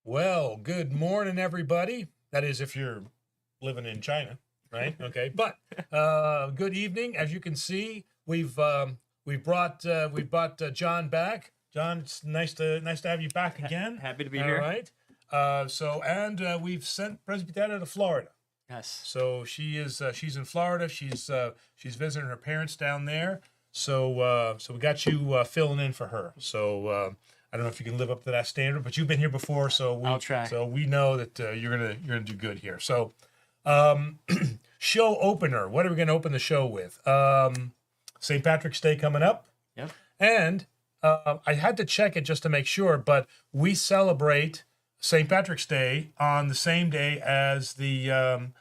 Well, good morning, everybody. That is, if you're living in China, right? Okay, but good evening. As you can see, we brought John back. John, it's nice to have you back again. Happy to be All here. right. We've sent Presbyterian to Florida. Yes. So she's in Florida. She's visiting her parents down there. So we got you filling in for her. So I don't know if you can live up to that standard, but you've been here before, so I'll try. So we know that you're gonna do good here. So show opener. What are we gonna open the show with? St. Patrick's Day coming up. Yep. And I had to check it just to make sure, but we celebrate St. Patrick's Day on the same day as the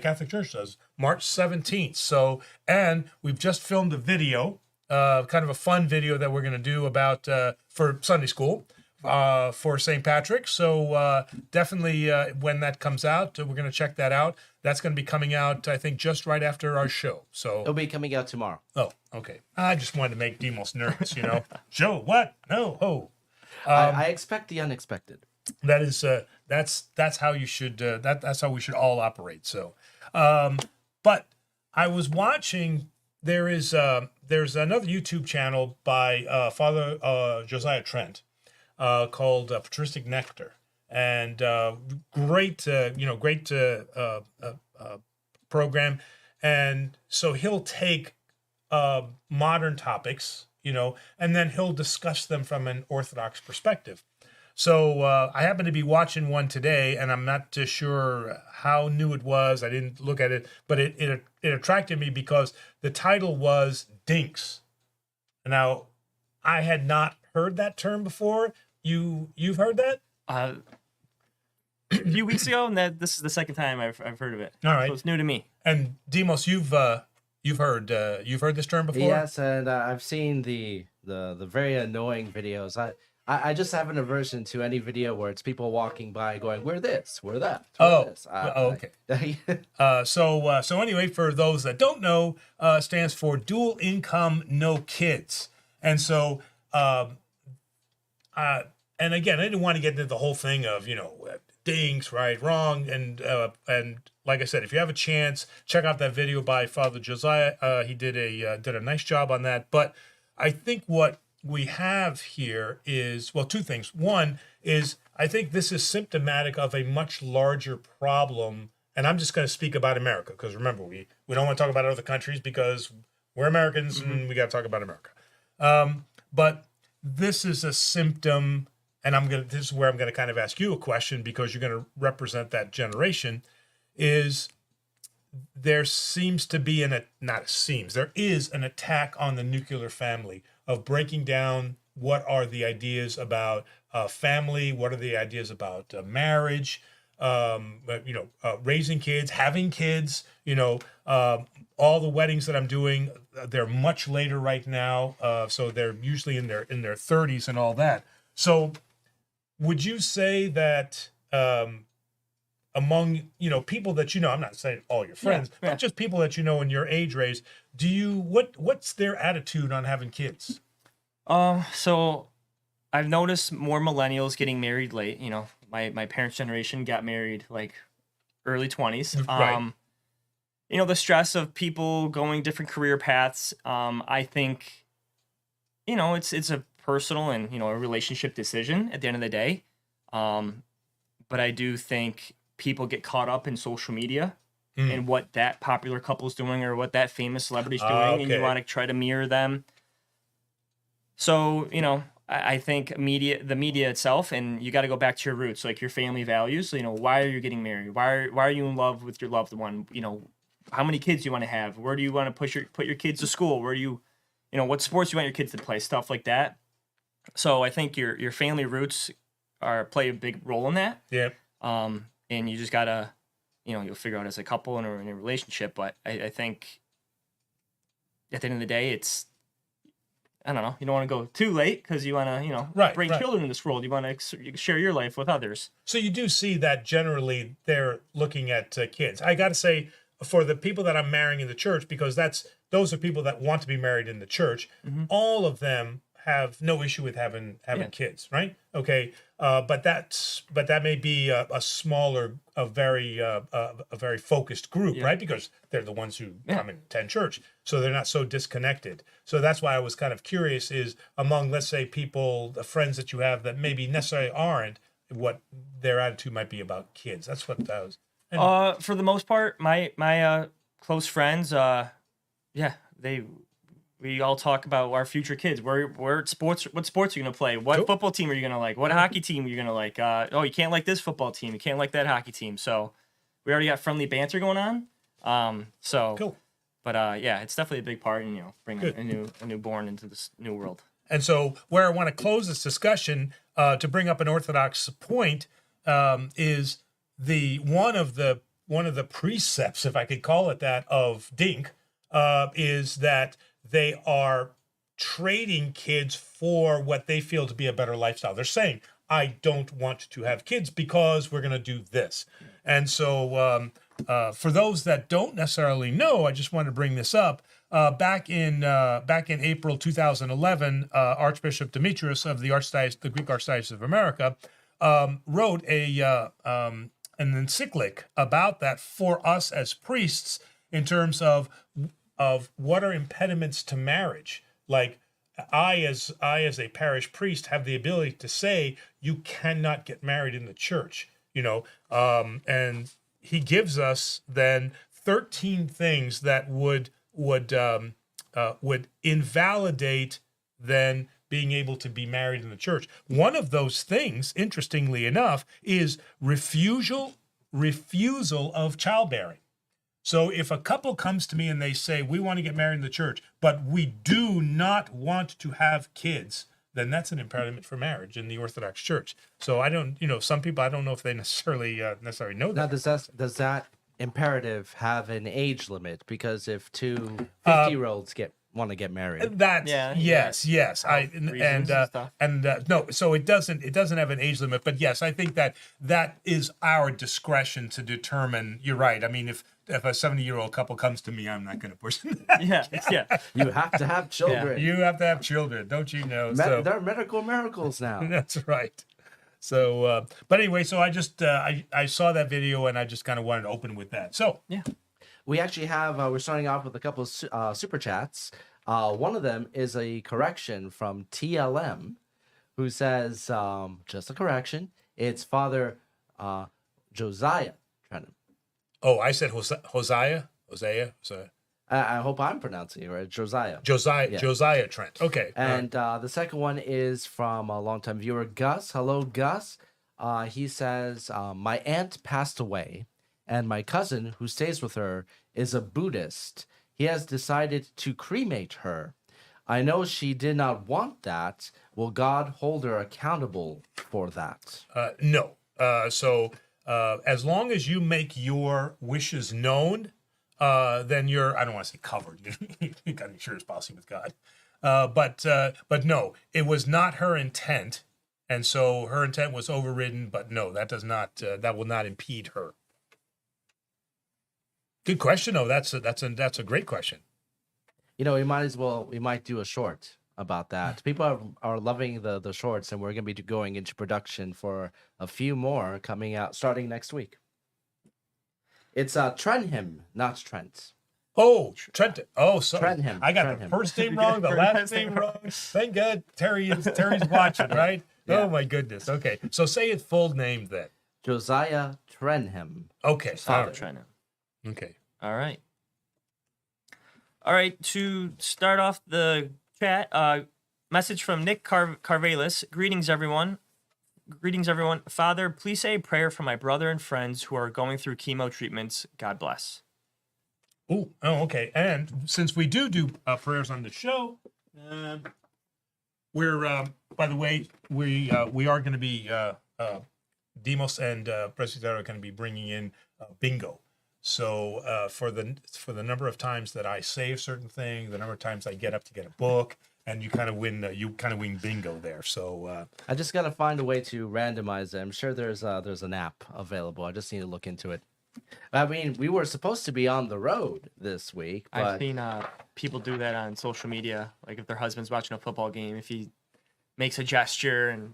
Catholic Church does, March 17th. So, and we've just filmed a video, kind of a fun video that we're going to do about for Sunday school for St. Patrick. So definitely when that comes out, we're going to check that out. That's going to be coming out, I think, just right after our show. So It'll be coming out tomorrow. Oh, okay. I just wanted to make Demos nervous, you know. Show what? No, ho. I expect the unexpected. That is that's how you should that's how we should all operate. So but I was watching, there's another YouTube channel by Father Josiah Trent called Patristic Nectar, and great program. And so he'll take modern topics, and then he'll discuss them from an Orthodox perspective. So I happen to be watching one today, and I'm not too sure how new it was. I didn't look at it, but it attracted me because the title was Dinks. Now, I had not heard that term before. You've heard that? A few weeks ago, and this is the second time I've heard of it. All right. So it's new to me. And Demos, you've heard this term before? Yes, and I've seen the very annoying videos. I just have an aversion to any video where it's people walking by going, "We're this, we're that." We're this." Okay. So anyway, for those that don't know, stands for dual income, no kids. And so, and again, I didn't want to get into the whole thing of, dinks, right, wrong. And like I said, if you have a chance, check out that video by Father Josiah. He did a nice job on that. But I think what we have here is, well, two things. One is, I think this is symptomatic of a much larger problem. And I'm just going to speak about America, because remember, we don't want to talk about other countries because we're Americans and we got to talk about America. But this is a symptom, and this is where I'm going to kind of ask you a question, because you're going to represent that generation. Is there seems to be there is an attack on the nuclear family, of breaking down what are the ideas about family, what are the ideas about marriage, raising kids, having kids, all the weddings that I'm doing, they're much later right now. So they're usually in their 30s and all that. So would you say that among, people that I'm not saying all your friends, but just people that in your age range, what's their attitude on having kids? So I've noticed more millennials getting married late. My parents' generation got married like early 20s. Right. The stress of people going different career paths. I think, it's a personal and, a relationship decision at the end of the day. But I do think people get caught up in social media and what that popular couple's doing or what that famous celebrity's doing, okay. and you want to try to mirror them. So, I think the media itself, and you got to go back to your roots, like your family values. So, why are you getting married? Why are you in love with your loved one? How many kids do you want to have? Where do you want to put your kids to school? Where do you, what sports you want your kids to play? Stuff like that. So I think your family roots play a big role in that. Yeah. And you just gotta, you'll figure out as a couple and in a relationship. But I think at the end of the day, it's, I don't know, you don't want to go too late because you want to, bring children in this world. You want to share your life with others. So you do see that generally they're looking at kids. I got to say, for the people that I'm marrying in the church, because those are people that want to be married in the church, all of them have no issue with having Yeah. kids, right? Okay, but that may be a smaller, a very focused group, Yeah. right? Because they're the ones who Yeah. come and attend church, so they're not so disconnected. So that's why I was kind of curious: is among, let's say, people, the friends that you have that maybe necessarily aren't, what their attitude might be about kids. That's what I was. For the most part, my close friends, yeah, we all talk about our future kids. What sports are you gonna play? What Cool. football team are you gonna like? What hockey team are you gonna like? Oh, you can't like this football team. You can't like that hockey team. So we already got friendly banter going on. So Cool. but yeah, it's definitely a big part in bringing Good. a newborn into this new world. And so, where I want to close this discussion to bring up an Orthodox point is one of the precepts, if I could call it that, of Dink is that they are trading kids for what they feel to be a better lifestyle. They're saying, "I don't want to have kids because we're going to do this." And so, for those that don't necessarily know, I just want to bring this up. Back in April 2011, Archbishop Demetrius of the Greek Archdiocese of America, wrote an encyclic about that for us as priests in terms of what are impediments to marriage. Like I as a parish priest have the ability to say you cannot get married in the church, and he gives us then 13 things that would invalidate then being able to be married in the church. One of those things, interestingly enough, is refusal of childbearing. So if a couple comes to me and they say, we want to get married in the church, but we do not want to have kids, then that's an impediment for marriage in the Orthodox Church. So I don't, some people, I don't know if they necessarily know Now, that. does that imperative have an age limit? Because if two 50-year-olds want to get married, That Yeah, yes. reasons and stuff. No, so it doesn't have an age limit, but yes, I think that is our discretion to determine. You're right. I mean, if a 70-year-old couple comes to me, I'm not going to push them. Yeah, yeah. you have to have children. You have to have children, don't you know? There are medical miracles now. That's right. So, but anyway, so I just I saw that video and I just kind of wanted to open with that. So Yeah. We actually have, we're starting off with a couple of super chats. One of them is a correction from TLM, who says, just a correction, it's Father Josiah Trenham. Oh, I said Hosea. I hope I'm pronouncing it right. Josiah. Josiah Trent. Okay. And the second one is from a longtime viewer, Gus. Hello, Gus. He says, my aunt passed away, and my cousin, who stays with her, is a Buddhist. He has decided to cremate her. I know she did not want that. Will God hold her accountable for that? No. So as long as you make your wishes known, then you're, I don't want to say covered. You got insurance policy with God. But no, it was not her intent. And so her intent was overridden, but no, that does not, that will not impede her. Good question. Oh, that's a great question. We might do a short about that. People are loving the shorts, and we're going to be going into production for a few more coming out starting next week. It's Trenham, not Trent. Oh, Trenton. Oh, sorry. Trenham. I got the first name wrong, the last name wrong. Thank God Terry's watching, right? Yeah. Oh my goodness. Okay. So say his full name then. Josiah Trenham. Okay. Father Trenham. Okay. All right. All right. To start off the chat, message from Nick Carvelis. Greetings, everyone. Greetings, everyone. Father, please say a prayer for my brother and friends who are going through chemo treatments. God bless. Oh, okay. And since we do prayers on the show, we're by the way, we are going to be Demos and Presbyter are going to be bringing in bingo. So for the number of times that I say a certain thing, the number of times I get up to get a book, and you kind of win bingo there. So I just got to find a way to randomize it. I'm sure there's an app available. I just need to look into it. I mean, we were supposed to be on the road this week, I've but seen people do that on social media. Like if their husband's watching a football game, if he makes a gesture and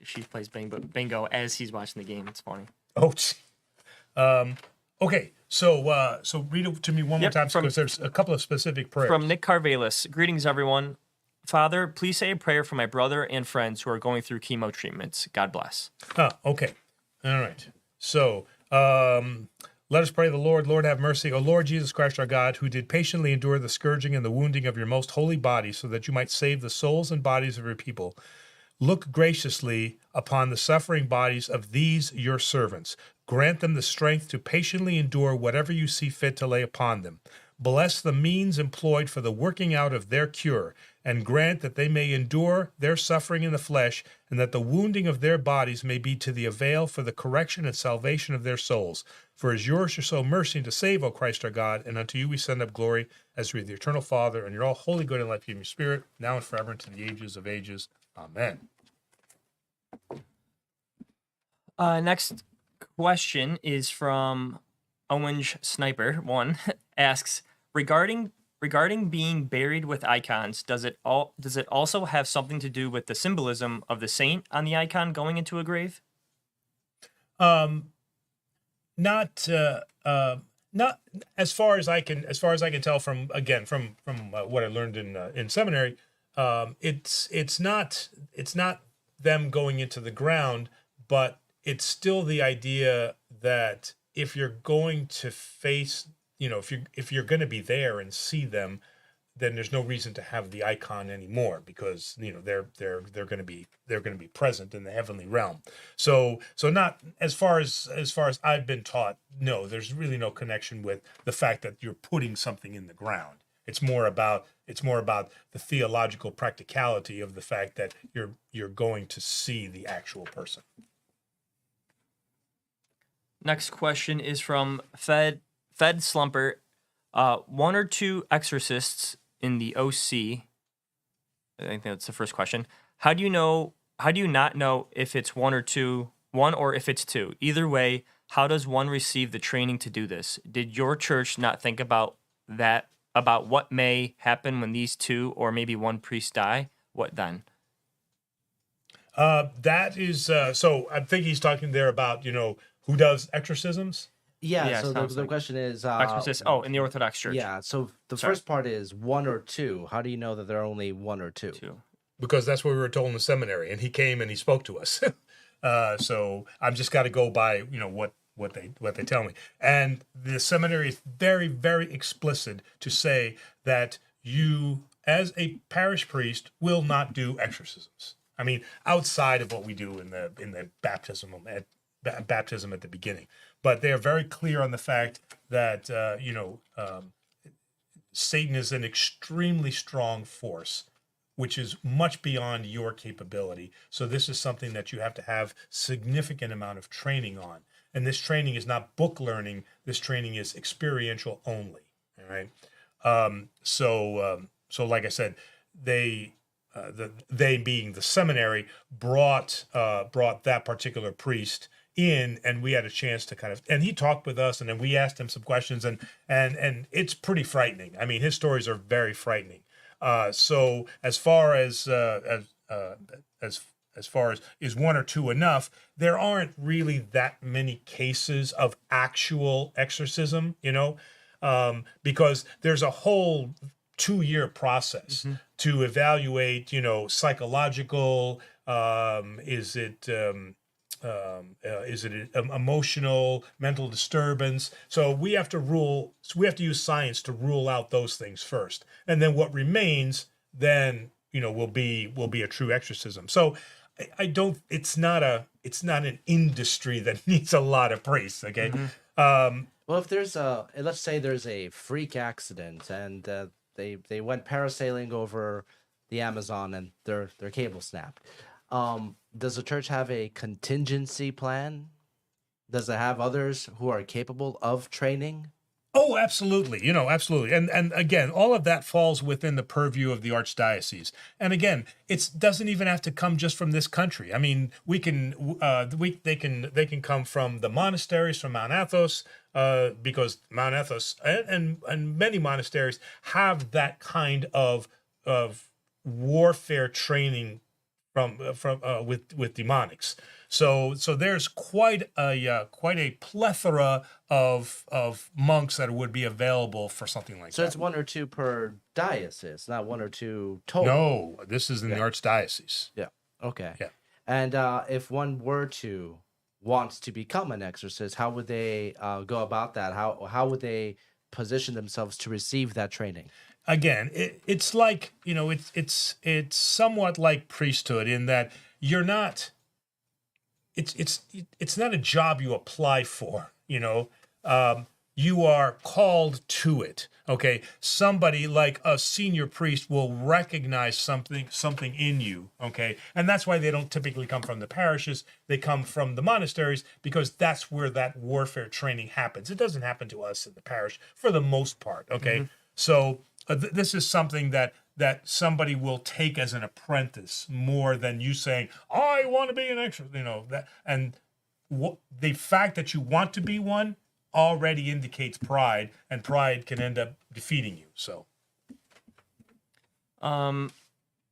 she plays bingo as he's watching the game. It's funny. Oh, okay. So read it to me one more Yep, time because there's a couple of specific prayers. From Nick Carvelis. Greetings, everyone. Father, please say a prayer for my brother and friends who are going through chemo treatments. God bless. Okay. All right. So, let us pray the Lord. Lord, have mercy. O Lord Jesus Christ, our God, who did patiently endure the scourging and the wounding of your most holy body so that you might save the souls and bodies of your people, look graciously upon the suffering bodies of these your servants. Grant them the strength to patiently endure whatever you see fit to lay upon them. Bless the means employed for the working out of their cure, and grant that they may endure their suffering in the flesh, and that the wounding of their bodies may be to the avail for the correction and salvation of their souls. For as yours to show mercy and to save, O Christ our God, and unto you we send up glory, as we the eternal Father, and your all holy, good, and life-giving Spirit, now and forever, into the ages of ages. Amen. Next question is from Orange Sniper. One asks, regarding being buried with icons, does it also have something to do with the symbolism of the saint on the icon going into a grave? Not as far as I can tell from what I learned in seminary. It's not them going into the ground, but it's still the idea that if you're going to face, if you're going to be there and see them, then there's no reason to have the icon anymore, because they're going to be present in the heavenly realm. So not as far as I've been taught, no, there's really no connection with the fact that you're putting something in the ground. It's more about the theological practicality of the fact that you're going to see the actual person. Next question is from Fed Slumper. One or two exorcists in the OC. I think that's the first question. How do you not know if it's one or if it's two? Either way, how does one receive the training to do this? Did your church not think about what may happen when these two or maybe one priest die? What then? That is so I think he's talking there about, who does exorcisms? yeah. So the question is, Exorcist. In the Orthodox Church. yeah. So the first part is one or two. How do you know that there are only one or two? Two. Because that's what we were told in the seminary, and he came and he spoke to us. So I've just got to go by, what they tell me. And the seminary is very, very explicit to say that you, as a parish priest, will not do exorcisms. I mean, outside of what we do in the baptism at the beginning, but they are very clear on the fact that Satan is an extremely strong force, which is much beyond your capability. So this is something that you have to have significant amount of training on. And this training is not book learning. This training is experiential only. All right. So like I said, they being the seminary brought that particular priest in, and we had a chance to and he talked with us, and then we asked him some questions, and it's pretty frightening. I mean, his stories are very frightening. So as far as is one or two enough, there aren't really that many cases of actual exorcism, because there's a whole 2-year process to evaluate, psychological, is it emotional, mental disturbance? So we have to use science to rule out those things first, and then what remains then will be a true exorcism. So it's not an industry that needs a lot of priests. Okay. Well, if there's let's say there's a freak accident and they went parasailing over the Amazon and their cable snapped. Does the church have a contingency plan? Does it have others who are capable of training? Oh, absolutely. Absolutely. And again, all of that falls within the purview of the archdiocese. And again, it doesn't even have to come just from this country. I mean, they can come from the monasteries, from Mount Athos, because Mount Athos and many monasteries have that kind of warfare training from with demonics. So there's quite a plethora of monks that would be available for something like So that. it's 1 or 2 per diocese, not 1 or 2 total. No, this is in the archdiocese. Yeah. Okay. Yeah. And if one were to wants to become an exorcist, how would they go about that? How would they position themselves to receive that training? Again, it's like, it's somewhat like priesthood in that you're not. It's not a job you apply for. You are called to it. Okay, somebody like a senior priest will recognize something in you. Okay, and that's why they don't typically come from the parishes. They come from the monasteries because that's where that warfare training happens. It doesn't happen to us in the parish for the most part. Okay, so this is something that somebody will take as an apprentice more than you saying, I want to be an exorcist, the fact that you want to be one already indicates pride, and pride can end up defeating you. So, A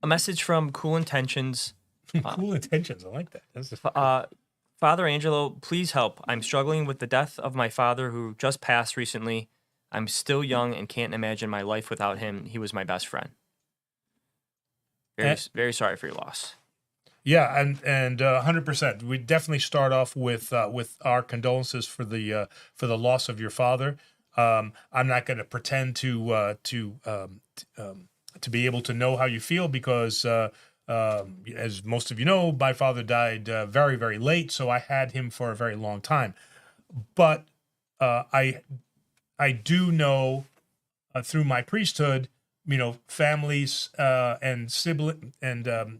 message from Cool Intentions. cool intentions. I like that. That's Father Angelo, please help. I'm struggling with the death of my father who just passed recently. I'm still young and can't imagine my life without him. He was my best friend. Very sorry for your loss. Yeah, and 100%. We definitely start off with our condolences for the loss of your father. I'm not going to pretend to be able to know how you feel because, as most of you know, my father died very, very late, so I had him for a very long time. But I do know through my priesthood, families and sibling and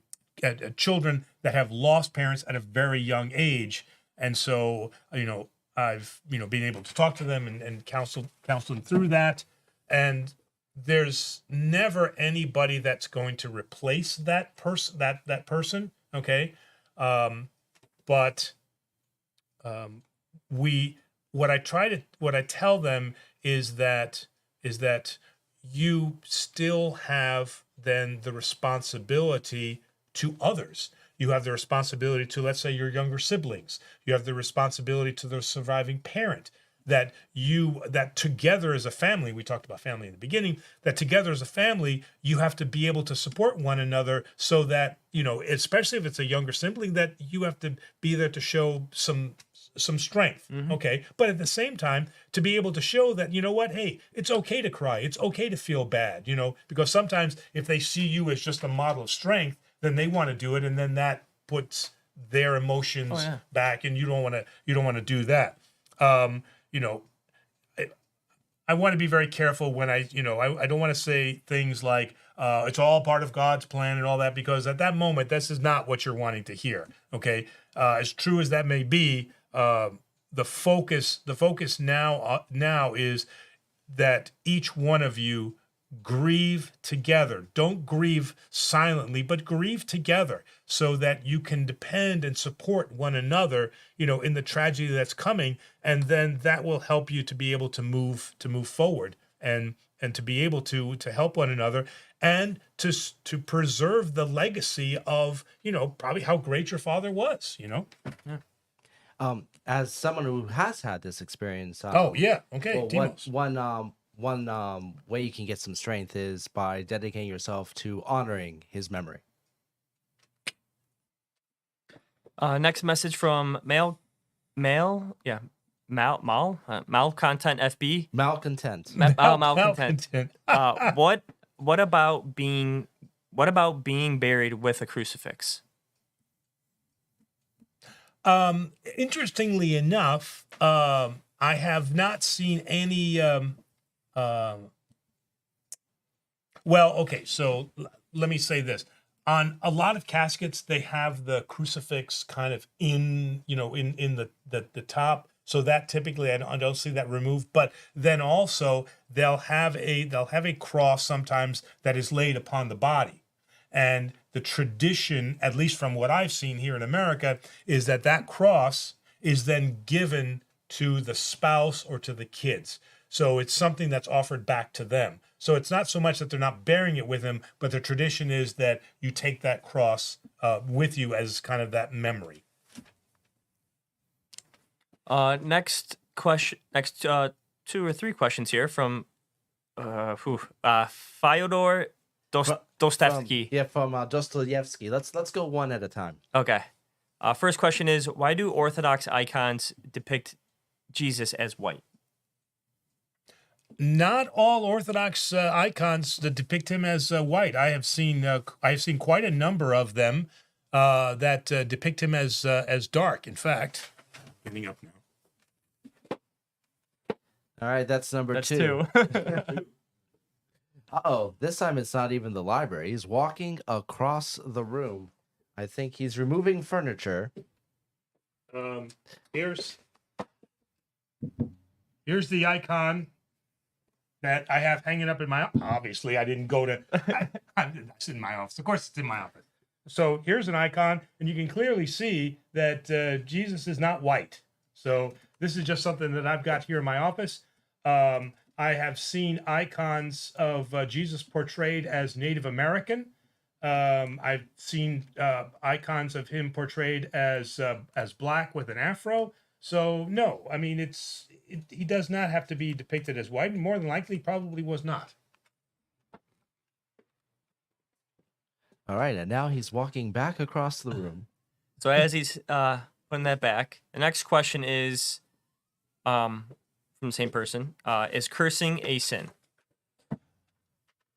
children that have lost parents at a very young age, and so I've been able to talk to them and counsel them through that, and there's never anybody that's going to replace that person. Okay, but what I tell them is that you still have then the responsibility to others. You have the responsibility to, let's say, your younger siblings. You have the responsibility to the surviving parent. That together as a family, we talked about family in the beginning, that together as a family, you have to be able to support one another so that, especially if it's a younger sibling, that you have to be there to show some strength. Okay. But at the same time, to be able to show that, hey, it's okay to cry. It's okay to feel bad, because sometimes if they see you as just a model of strength, then they want to do it. And then that puts their emotions back, and you don't want to do that. I want to be very careful when I don't want to say things like it's all part of God's plan and all that, because at that moment, this is not what you're wanting to hear. Okay. As true as that may be, the focus now is that each one of you grieve together. Don't grieve silently, but grieve together so that you can depend and support one another, in the tragedy that's coming. And then that will help you to be able to move forward and to be able to help one another and to preserve the legacy of, probably how great your father was, Yeah. As someone who has had this experience, okay, well, Timos. one way you can get some strength is by dedicating yourself to honoring his memory. Next message from malcontent FB. Malcontent. Malcontent. What about being buried with a crucifix? Interestingly enough, I have not seen any. So let me say this: on a lot of caskets, they have the crucifix kind of in the top, So that typically I don't see that removed. But then also they'll have a cross sometimes that is laid upon the body. And the tradition, at least from what I've seen here in America, is that that cross is then given to the spouse or to the kids. So it's something that's offered back to them. So it's not so much that they're not bearing it with them, but the tradition is that you take that cross with you as kind of that memory. Next question. Next 2 or 3 questions here from Fyodor Dostoevsky. From Dostoevsky. Let's go one at a time. Okay. First question is, why do Orthodox icons depict Jesus as white? Not all Orthodox icons that depict him as white. I have seen quite a number of them that depict him as dark. In fact, getting up now. All right, that's number That's 2. 2. Uh-oh, this time it's not even the library. He's walking across the room. I think he's removing furniture. Here's the icon that I have hanging up in my. Obviously, I didn't go to. It's in my office. Of course, it's in my office. So here's an icon, and you can clearly see that Jesus is not white. So this is just something that I've got here in my office. I have seen icons of Jesus portrayed as Native American. I've seen icons of him portrayed as black with an afro. So no, I mean he does not have to be depicted as white, and more than likely probably was not. All right, and now he's walking back across the room. So as he's putting that back, the next question is from the same person. Is cursing a sin?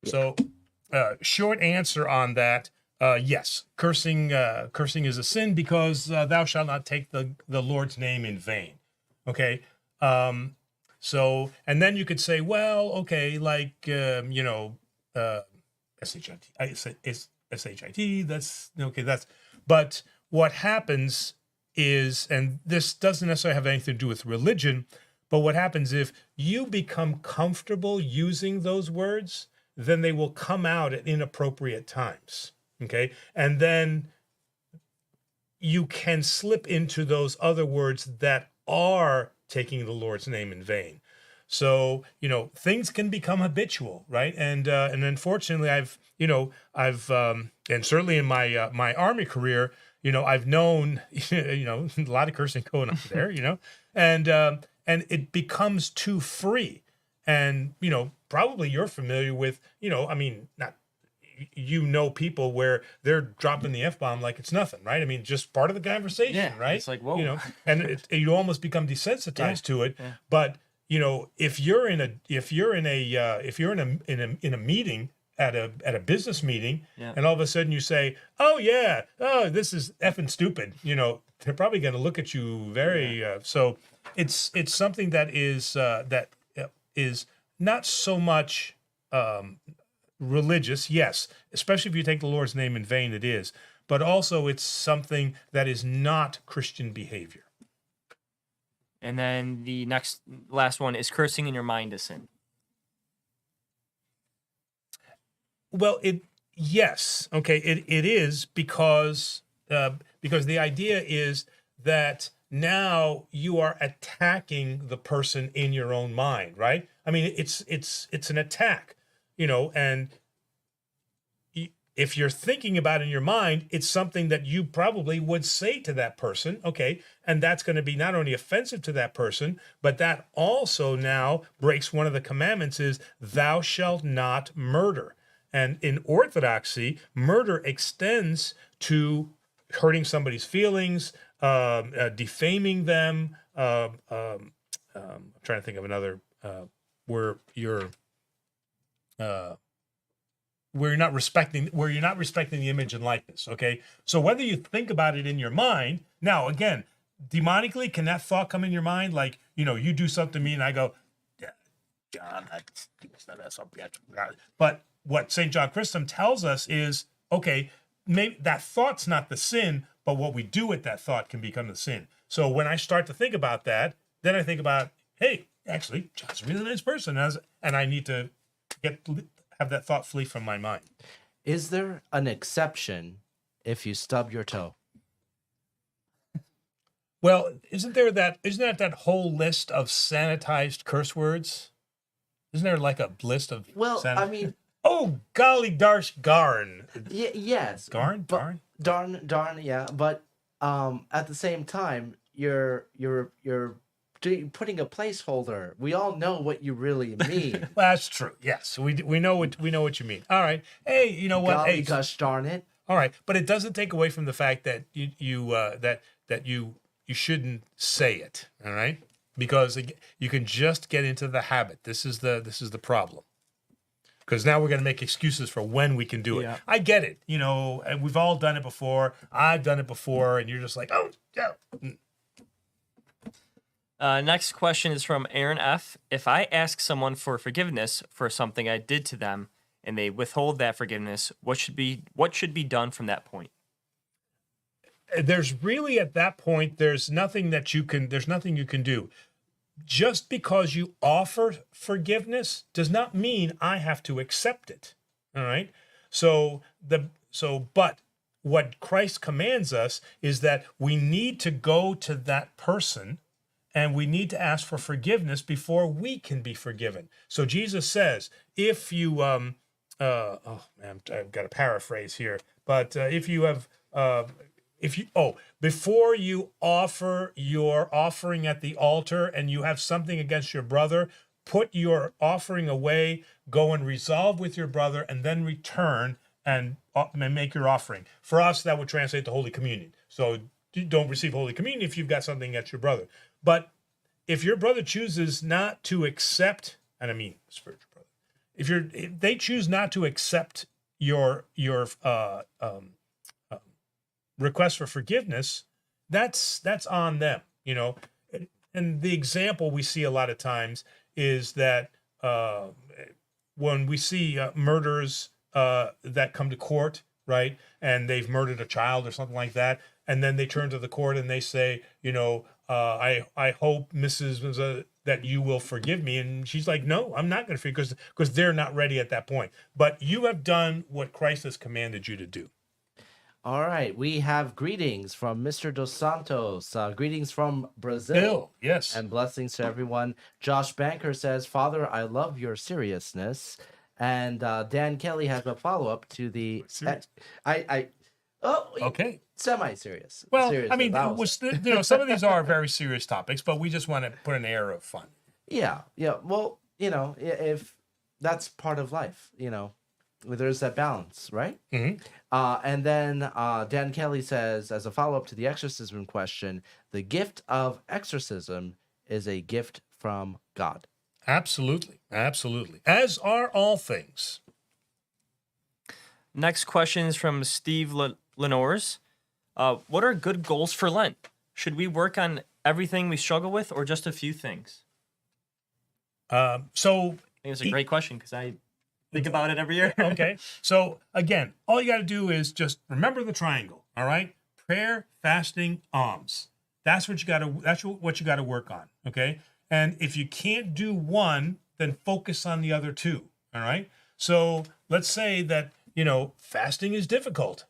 So short answer on that, yes. Cursing is a sin because thou shalt not take the Lord's name in vain. Okay? So, and then you could say, well, okay, like, S-H-I-T, that's, okay, but what happens is, and this doesn't necessarily have anything to do with religion, but what happens if you become comfortable using those words, then they will come out at inappropriate times, okay? And then you can slip into those other words that are taking the Lord's name in vain. So, things can become habitual, right? And unfortunately, I've and certainly in my my Army career, I've known, a lot of cursing going on there, and it becomes too free. And, probably you're familiar with, not, people where they're dropping the F-bomb like it's nothing, right? I mean, just part of the conversation, Yeah, right? it's like, whoa. And you almost become desensitized to it. Yeah. But, if you're in a meeting, at a business meeting, Yeah. and all of a sudden you say, this is effing stupid, they're probably going to look at you very, so it's something that is not so much religious, yes, especially if you take the Lord's name in vain, it is, but also it's something that is not Christian behavior. And then the last one is cursing in your mind a sin. Well, yes, okay, it is because the idea is that now you are attacking the person in your own mind, right? I mean, it's an attack, and if you're thinking about it in your mind, it's something that you probably would say to that person, okay, and that's going to be not only offensive to that person, but that also now breaks one of the commandments is thou shalt not murder. And in Orthodoxy, murder extends to hurting somebody's feelings, defaming them. I'm trying to think of another where you're not respecting the image and likeness. Okay, so whether you think about it in your mind, now again, demonically, can that thought come in your mind? Like, you do something to me, and I go, yeah, John, that's something. But what St. John Chrysostom tells us is, okay, maybe that thought's not the sin, but what we do with that thought can become the sin. So when I start to think about that, then I think about, hey, actually, John's a really nice person, and I need to have that thought flee from my mind. Is there an exception if you stub your toe? Well, isn't that whole list of sanitized curse words? Isn't there like a list of I mean, oh golly darsh garn. yes. Garn? Darn, yeah. But at the same time, you're putting a placeholder. We all know what you really mean. Well, that's true. Yes. We know what you mean. All right. Hey, you know what? Golly Hey, gosh darn it. all right, but it doesn't take away from the fact that you shouldn't say it, all right? Because you can just get into the habit. This is the problem. Because now we're going to make excuses for when we can do it. Yeah. I get it, and we've all done it before. I've done it before, and you're just like, oh, yeah. Next question is from Aaron F. If I ask someone for forgiveness for something I did to them and they withhold that forgiveness, what should be done from that point? There's really at that point, there's nothing you can do. Just because you offer forgiveness does not mean I have to accept it. All right. But what Christ commands us is that we need to go to that person and we need to ask for forgiveness before we can be forgiven. So Jesus says, if you, oh man, I've got to paraphrase here, but before you offer your offering at the altar and you have something against your brother, put your offering away, go and resolve with your brother, and then return and make your offering. For us, that would translate to Holy Communion. So you don't receive Holy Communion if you've got something against your brother. But if your brother chooses not to accept, and I mean spiritual brother, if they choose not to accept your request for forgiveness, that's on them, And the example we see a lot of times is that when we see murders that come to court, right, and they've murdered a child or something like that, and then they turn to the court and they say, I hope Mrs. that you will forgive me, and she's like, no, I'm not going to forgive, because they're not ready at that point. But you have done what Christ has commanded you to do. All right, we have greetings from Mr. Dos Santos. Greetings from Brazil. Bill, yes. And blessings to everyone. Josh Banker says, Father, I love your seriousness. And Dan Kelly has a follow-up to the... Okay. Semi-serious. Well, Serious, I mean, that some of these are very serious topics, but we just want to put an air of fun. Yeah. Well, if that's part of life, there's that balance, right? Mm-hmm. And then Dan Kelly says, as a follow-up to the exorcism question, the gift of exorcism is a gift from God. Absolutely. Absolutely. As are all things. Next question is from Steve Lenores. What are good goals for Lent? Should we work on everything we struggle with or just a few things? So I think it's a great question because I think about it every year. Okay. So again, all you got to do is just remember the triangle. All right. Prayer, fasting, alms. That's what you got to work on. Okay. And if you can't do one, then focus on the other two. All right. So let's say that, fasting is difficult,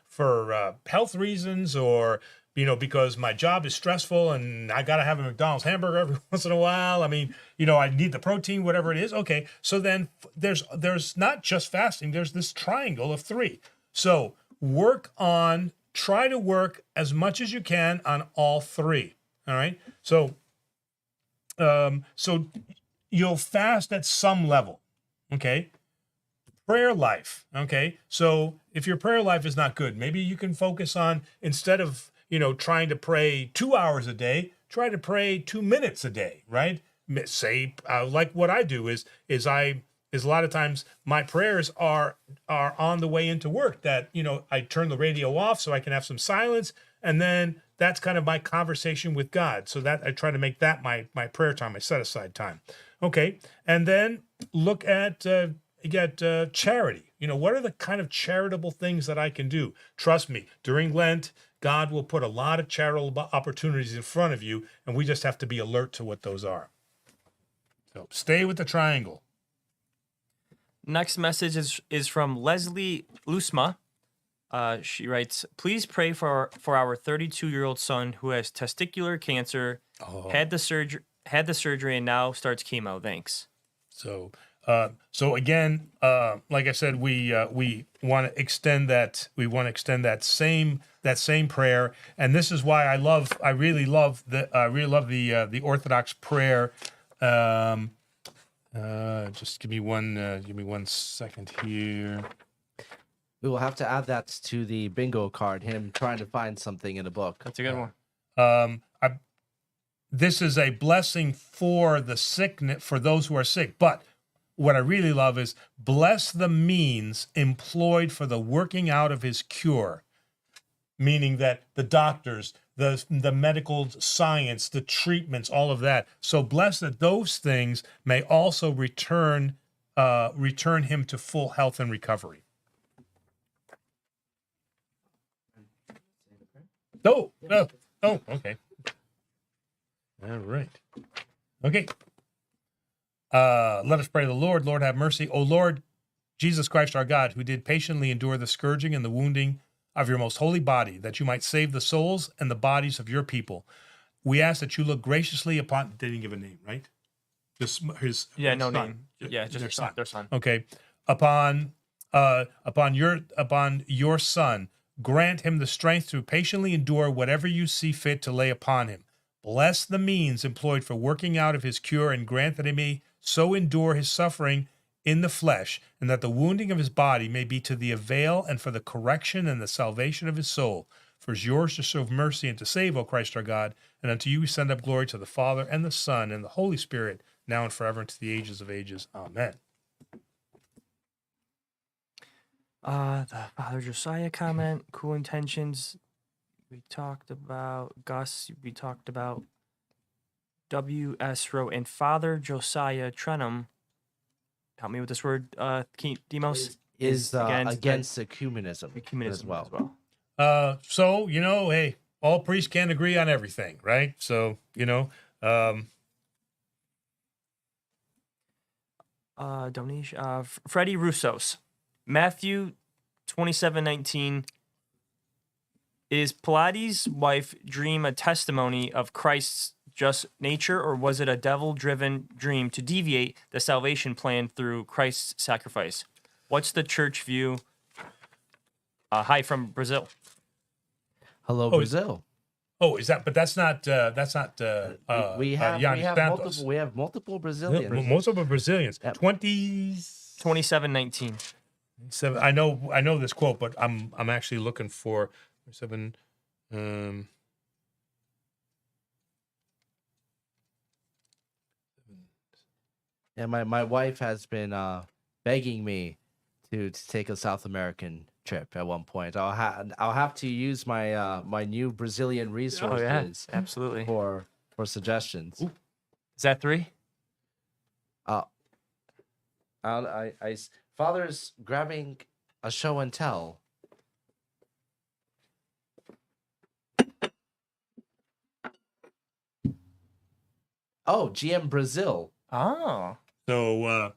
for health reasons or, because my job is stressful and I got to have a McDonald's hamburger every once in a while. I mean, I need the protein, whatever it is. Okay. So then there's not just fasting. There's this triangle of three. So try to work as much as you can on all three. All right. So you'll fast at some level. Okay. Prayer life. Okay. So if your prayer life is not good, maybe you can focus on, instead of, trying to pray 2 hours a day, try to pray 2 minutes a day, right? Say, like what I do is a lot of times my prayers are on the way into work, that, I turn the radio off so I can have some silence. And then that's kind of my conversation with God. So that I try to make that my prayer time, my set aside time. Okay. And then look at, charity. What are the kind of charitable things that I can do? Trust me, during Lent, God will put a lot of charitable opportunities in front of you, and we just have to be alert to what those are. So stay with the triangle. Next message is from Leslie Lusma. She writes, "Please pray for our 32-year-old son who has testicular cancer, had the surgery, and now starts chemo. Thanks." So, so again, like I said, we want to extend that. We want to extend that same prayer, and this is why I really love the Orthodox prayer. Just give me one second here. We will have to add that to the bingo card. Him trying to find something in a book. That's a good one. This is a blessing for the sickness, for those who are sick. But what I really love is bless the means employed for the working out of his cure, meaning that the doctors, the medical science, the treatments, all of that. So bless that those things may also return him to full health and recovery. Oh, okay. All right. Okay. Let us pray the Lord. Lord, have mercy. O Lord, Jesus Christ, our God, who did patiently endure the scourging and the wounding of your most holy body, that you might save the souls and the bodies of your people. We ask that you look graciously upon. They didn't give a name, right? Just his. Yeah, no son. name. Yeah, just their son. Okay. Upon your son, grant him the strength to patiently endure whatever you see fit to lay upon him. Bless the means employed for working out of his cure, and grant that he may so endure his suffering in the flesh, and that the wounding of his body may be to the avail and for the correction and the salvation of his soul. For it is yours to show mercy and to save, O Christ our God, and unto you we send up glory to the Father and the Son and the Holy Spirit, now and forever, and to the ages of ages. Amen. The Father Josiah comment, cool intentions. We talked about Gus. We talked about W.S. wrote, and Father Josiah Trenum, help me with this word, Demos, Is against ecumenism as well. So, hey, all priests can't agree on everything, right? So, donation, Freddie Russos, Matthew 27:19. Is Pilates' wife dream a testimony of Christ's just nature, or was it a devil-driven dream to deviate the salvation plan through Christ's sacrifice? What's the church view? Hi from Brazil. Hello, Brazil. Oh, is that? But that's not. We have multiple Brazilians. Multiple Brazilians. Yep. 27:19. I know this quote, but I'm actually looking for 7. And my wife has been begging me to take a South American trip at one point. I'll have to use my my new Brazilian resources. Absolutely. For suggestions. Ooh. Is that 3? Father's grabbing a show and tell. Oh, GM Brazil. Oh. So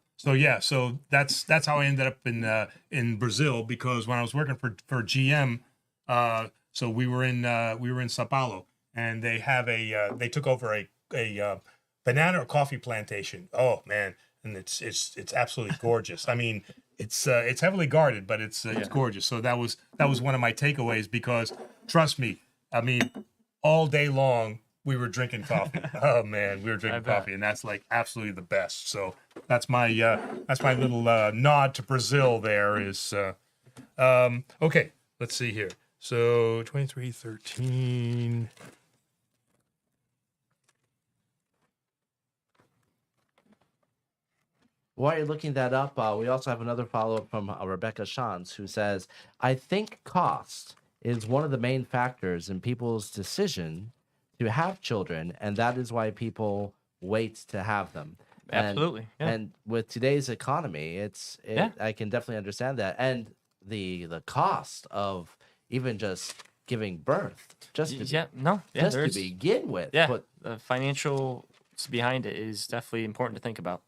that's how I ended up in Brazil, because when I was working for GM, so we were in Sao Paulo, and they took over a banana or coffee plantation. Oh man, and it's absolutely gorgeous. I mean, it's heavily guarded, but it's gorgeous. So that was one of my takeaways, because trust me, I mean, all day long we were drinking coffee. Oh man, we were drinking coffee, and that's like absolutely the best. So that's my little nod to Brazil. There is okay. Let's see here. So 23:13. While you're looking that up, we also have another follow-up from Rebecca Shantz, who says, I think cost is one of the main factors in people's decision to have children, and that is why people wait to have them. Absolutely. And with today's economy, I can definitely understand that. And the cost of even just giving birth, just to, just to there's begin with. the financial behind it is definitely important to think about,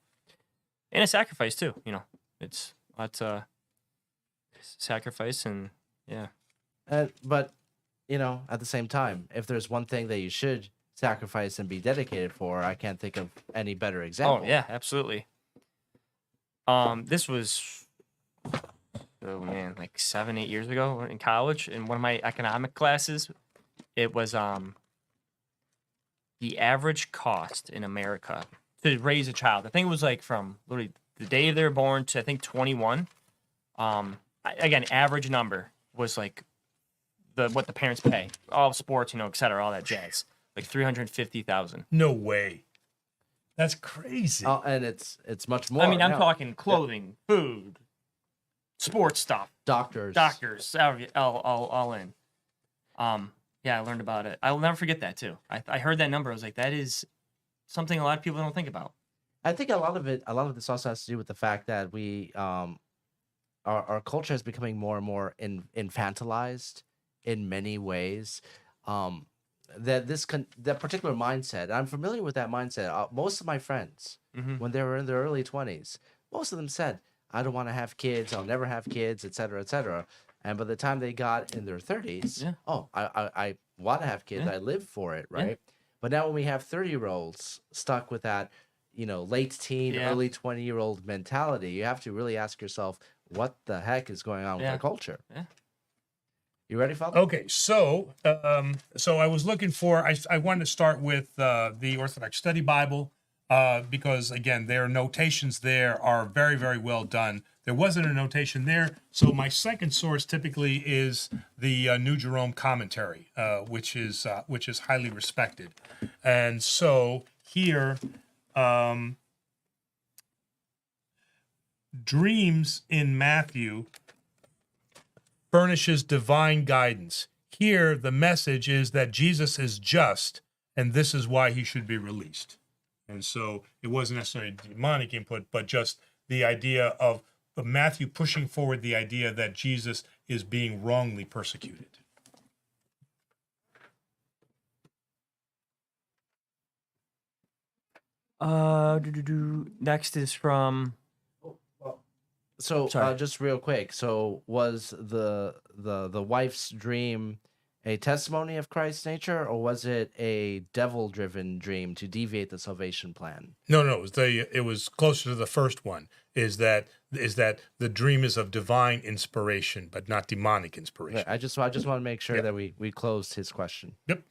and a sacrifice too. It's lots sacrifice and But at the same time, if there's one thing that you should sacrifice and be dedicated for, I can't think of any better example. Oh yeah, absolutely. This was like 7-8 years ago in college in one of my economic classes. It was the average cost in America to raise a child. I think it was like from literally the day they were born to I think 21. Again, average number was like what the parents pay, all sports, et cetera, all that jazz, like $350,000. No way. That's crazy. Oh, and it's much more. I mean, I'm talking clothing, food, sports stuff, doctors, all in. I learned about it. I will never forget that too. I heard that number. I was like, that is something a lot of people don't think about. I think a lot of this also has to do with the fact that we, our culture is becoming more and more infantilized in many ways. That particular mindset, I'm familiar with that mindset. Most of my friends, when they were in their early 20s, most of them said, I don't want to have kids, I'll never have kids, etc., etc. And by the time they got in their 30s, I want to have kids, I live for it, right? But now when we have 30-year-olds stuck with that, late teen, early 20-year-old mentality, you have to really ask yourself, what the heck is going on with our culture? You ready, Father? Okay, so I was looking for. I wanted to start with the Orthodox Study Bible because again, their notations there are very, very well done. There wasn't a notation there, so my second source typically is the New Jerome commentary, which is highly respected, and so here. Dreams in Matthew furnishes divine guidance. Here, the message is that Jesus is just, and this is why he should be released. And so it wasn't necessarily demonic input, but just the idea of Matthew pushing forward the idea that Jesus is being wrongly persecuted. Next is from. So just real quick, so was the wife's dream a testimony of Christ's nature, or was it a devil-driven dream to deviate the salvation plan? No, it was closer to the first one. Is that the dream is of divine inspiration, but not demonic inspiration. Right, I just want to make sure that we closed his question. Yep.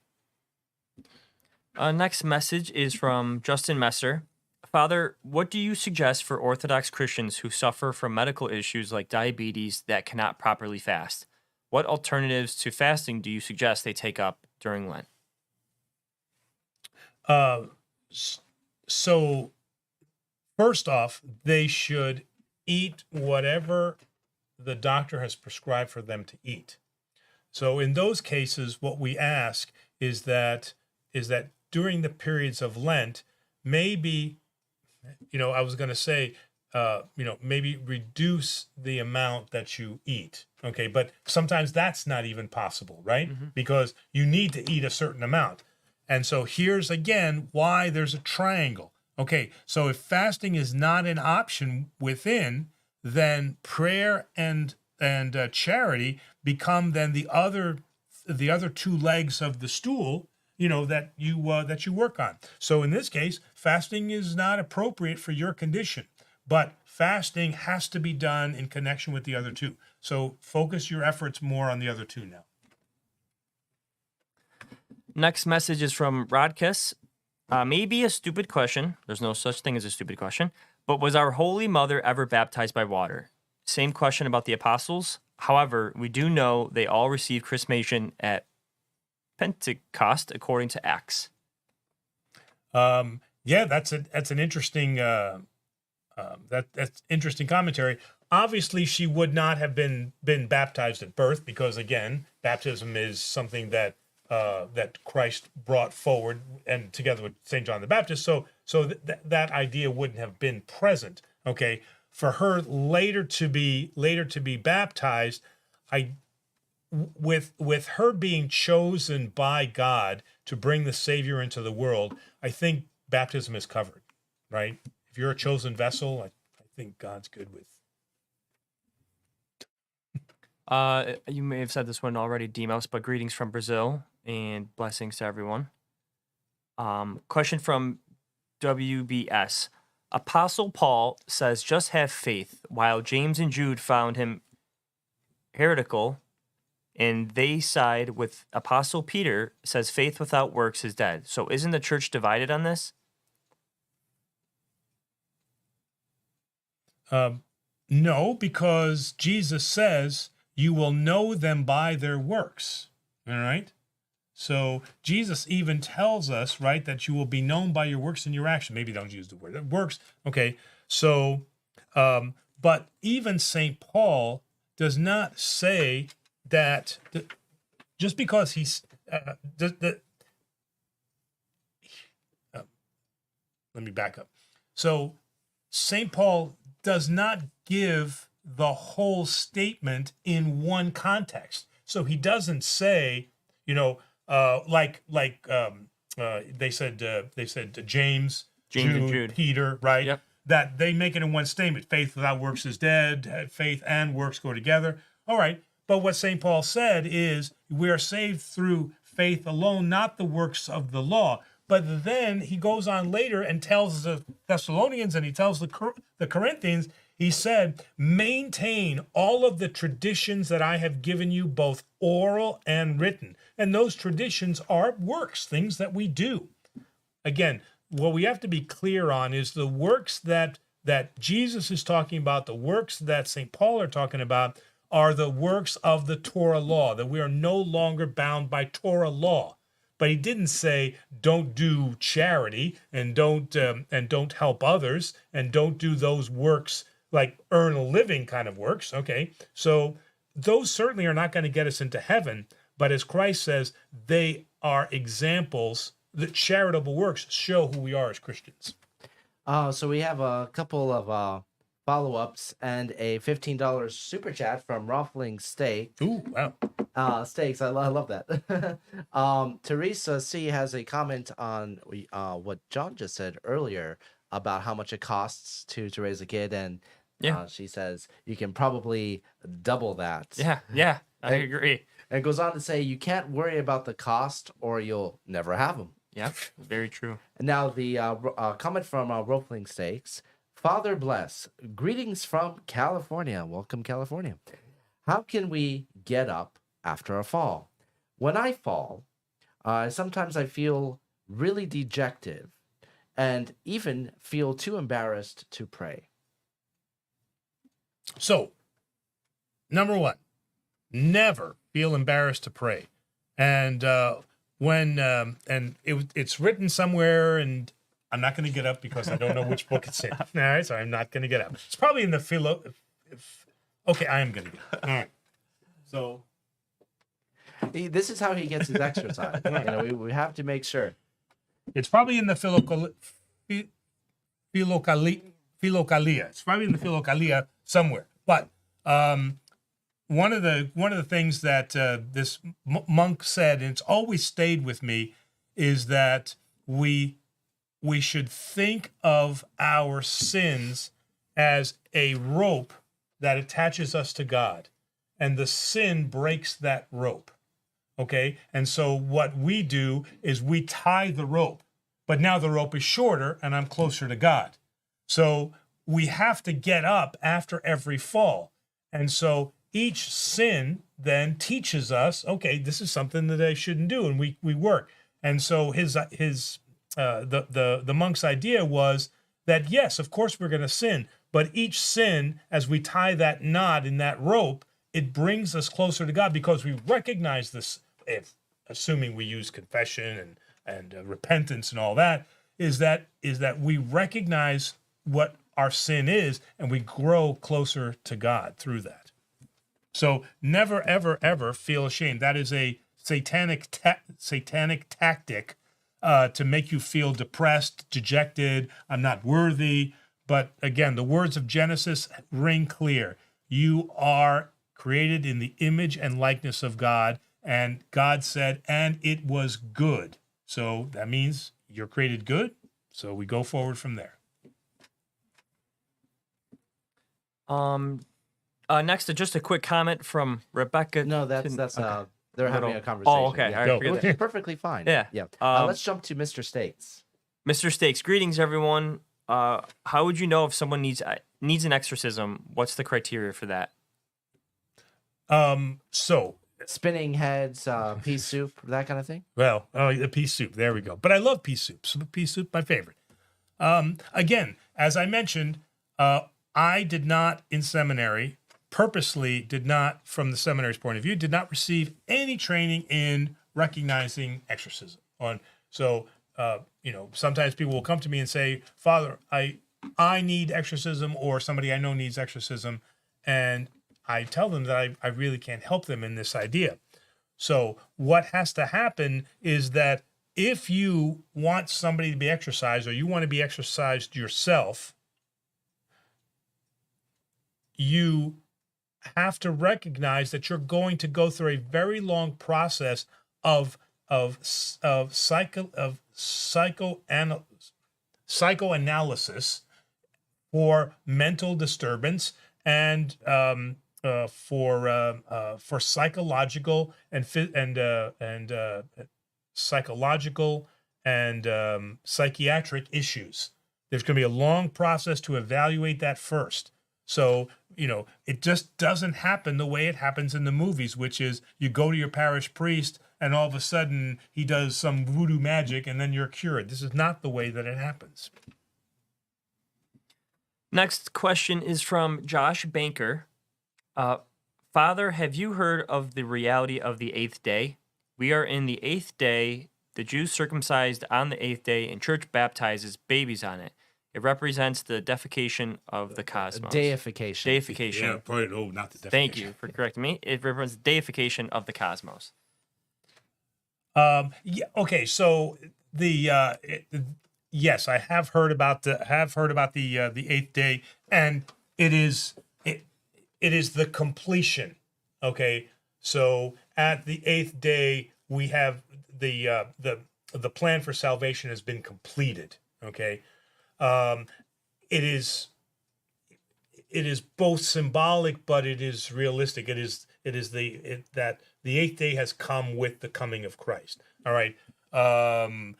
Next message is from Justin Messer. Father, what do you suggest for Orthodox Christians who suffer from medical issues like diabetes that cannot properly fast? What alternatives to fasting do you suggest they take up during Lent? So, first off, they should eat whatever the doctor has prescribed for them to eat. So, in those cases, what we ask is that during the periods of Lent, maybe, I was going to say, maybe reduce the amount that you eat. Okay, but sometimes that's not even possible, right? Mm-hmm. Because you need to eat a certain amount. And so here's again why there's a triangle. Okay, so if fasting is not an option within, then prayer and charity become then the other two legs of the stool, that you work on. So in this case, fasting is not appropriate for your condition, but fasting has to be done in connection with the other two. So focus your efforts more on the other two now. Next message is from Rodkiss. Maybe a stupid question. There's no such thing as a stupid question. But was our Holy Mother ever baptized by water? Same question about the apostles. However, we do know they all received chrismation at Pentecost, according to Acts. That's an interesting that's interesting commentary. Obviously, she would not have been baptized at birth because, again, baptism is something that Christ brought forward and together with Saint John the Baptist. So that idea wouldn't have been present. Okay, for her later to be baptized, with her being chosen by God to bring the Savior into the world, I think baptism is covered, right? If you're a chosen vessel, I think God's good with. You may have said this one already, Demos, but greetings from Brazil and blessings to everyone. Question from WBS. Apostle Paul says, just have faith, while James and Jude found him heretical, and they side with Apostle Peter, says faith without works is dead. So isn't the church divided on this? No, because Jesus says you will know them by their works. All right. So Jesus even tells us, right, that you will be known by your works and your action. Maybe don't use the word works. Okay. So, but even St. Paul does not say that just because he's let me back up. So St. Paul does not give the whole statement in one context. So he doesn't say, they said James and Jude, Peter, right? Yep. That they make it in one statement. Faith without works is dead. Faith and works go together. All right. But what St. Paul said is we are saved through faith alone, not the works of the law. But then he goes on later and tells the Thessalonians and he tells the Corinthians, he said, maintain all of the traditions that I have given you, both oral and written. And those traditions are works, things that we do. Again, what we have to be clear on is the works that Jesus is talking about, the works that St. Paul are talking about, are the works of the Torah law, that we are no longer bound by Torah law. But he didn't say don't do charity and don't help others and don't do those works like earn a living kind of works. Okay, so those certainly are not going to get us into heaven. But as Christ says, they are examples. The charitable works show who we are as Christians. So we have a couple of follow-ups and a $15 super chat from Ruffling Steak. Ooh, wow. Steaks, I love that. Teresa C has a comment on what John just said earlier about how much it costs to raise a kid, and she says you can probably double that. Yeah, I agree. And it goes on to say you can't worry about the cost or you'll never have them. Yeah, very true. And now the comment from Ruffling Steaks. Father bless. Greetings from California. Welcome, California. How can we get up after a fall? When I fall, sometimes I feel really dejected and even feel too embarrassed to pray. So, number one, never feel embarrassed to pray. And it's written somewhere, and I'm not going to get up because I don't know which book it's in. All right, so I'm not going to get up. It's probably in the okay, I am going to get up. All right. So this is how he gets his exercise. We have to make sure. It's probably in the Philokalia. It's probably in the Philokalia somewhere. But one of the things that this monk said, and it's always stayed with me, is that we should think of our sins as a rope that attaches us to God, and the sin breaks that rope. Okay, and so what we do is we tie the rope, but now the rope is shorter and I'm closer to God. So we have to get up after every fall. And so each sin then teaches us, okay, this is something that I shouldn't do, and we work. And so the monk's idea was that, yes, of course we're going to sin, but each sin, as we tie that knot in that rope, it brings us closer to God because we recognize this, assuming we use confession and repentance and all that, is that we recognize what our sin is and we grow closer to God through that. So never, ever, ever feel ashamed. That is a satanic tactic to make you feel depressed, dejected, I'm not worthy. But again, the words of Genesis ring clear. You are created in the image and likeness of God. And God said, and it was good. So that means you're created good. So we go forward from there. Next, just a quick comment from Rebecca. No, that's okay. they're having a conversation. Oh, okay. Yeah. All right, forget Which that. is perfectly fine. Yeah. Yeah. Let's jump to Mr. Stakes. Mr. Stakes, greetings, everyone. How would you know if someone needs an exorcism? What's the criteria for that? So Spinning heads, pea soup, that kind of thing. well, oh, the pea soup. There we go. But I love pea soup. So pea soup, my favorite. Again, as I mentioned, I did not in seminary, purposely did not, from the seminary's point of view, did not receive any training in recognizing exorcism. Sometimes people will come to me and say, Father, I need exorcism, or somebody I know needs exorcism. And I tell them that I really can't help them in this idea. So what has to happen is that if you want somebody to be exorcised, or you want to be exorcised yourself, you have to recognize that you're going to go through a very long process of psychoanalysis for mental disturbance, and for psychological and psychiatric issues. There's going to be a long process to evaluate that first. So, it just doesn't happen the way it happens in the movies, which is you go to your parish priest and all of a sudden he does some voodoo magic and then you're cured. This is not the way that it happens. Next question is from Josh Banker. Father, have you heard of the reality of the 8th day? We are in the 8th day. The Jews circumcised on the 8th day, and church baptizes babies on it. It represents the deification of the cosmos. Deification. Deification. Yeah, probably, not the definition. Thank you for correcting me. It represents deification of the cosmos. Yeah. Okay. So yes, I have heard about the 8th day, and it is the completion. Okay. So at the 8th day, we have the plan for salvation has been completed. Okay. It is both symbolic, but it is realistic. It is that the 8th day has come with the coming of Christ. All right. I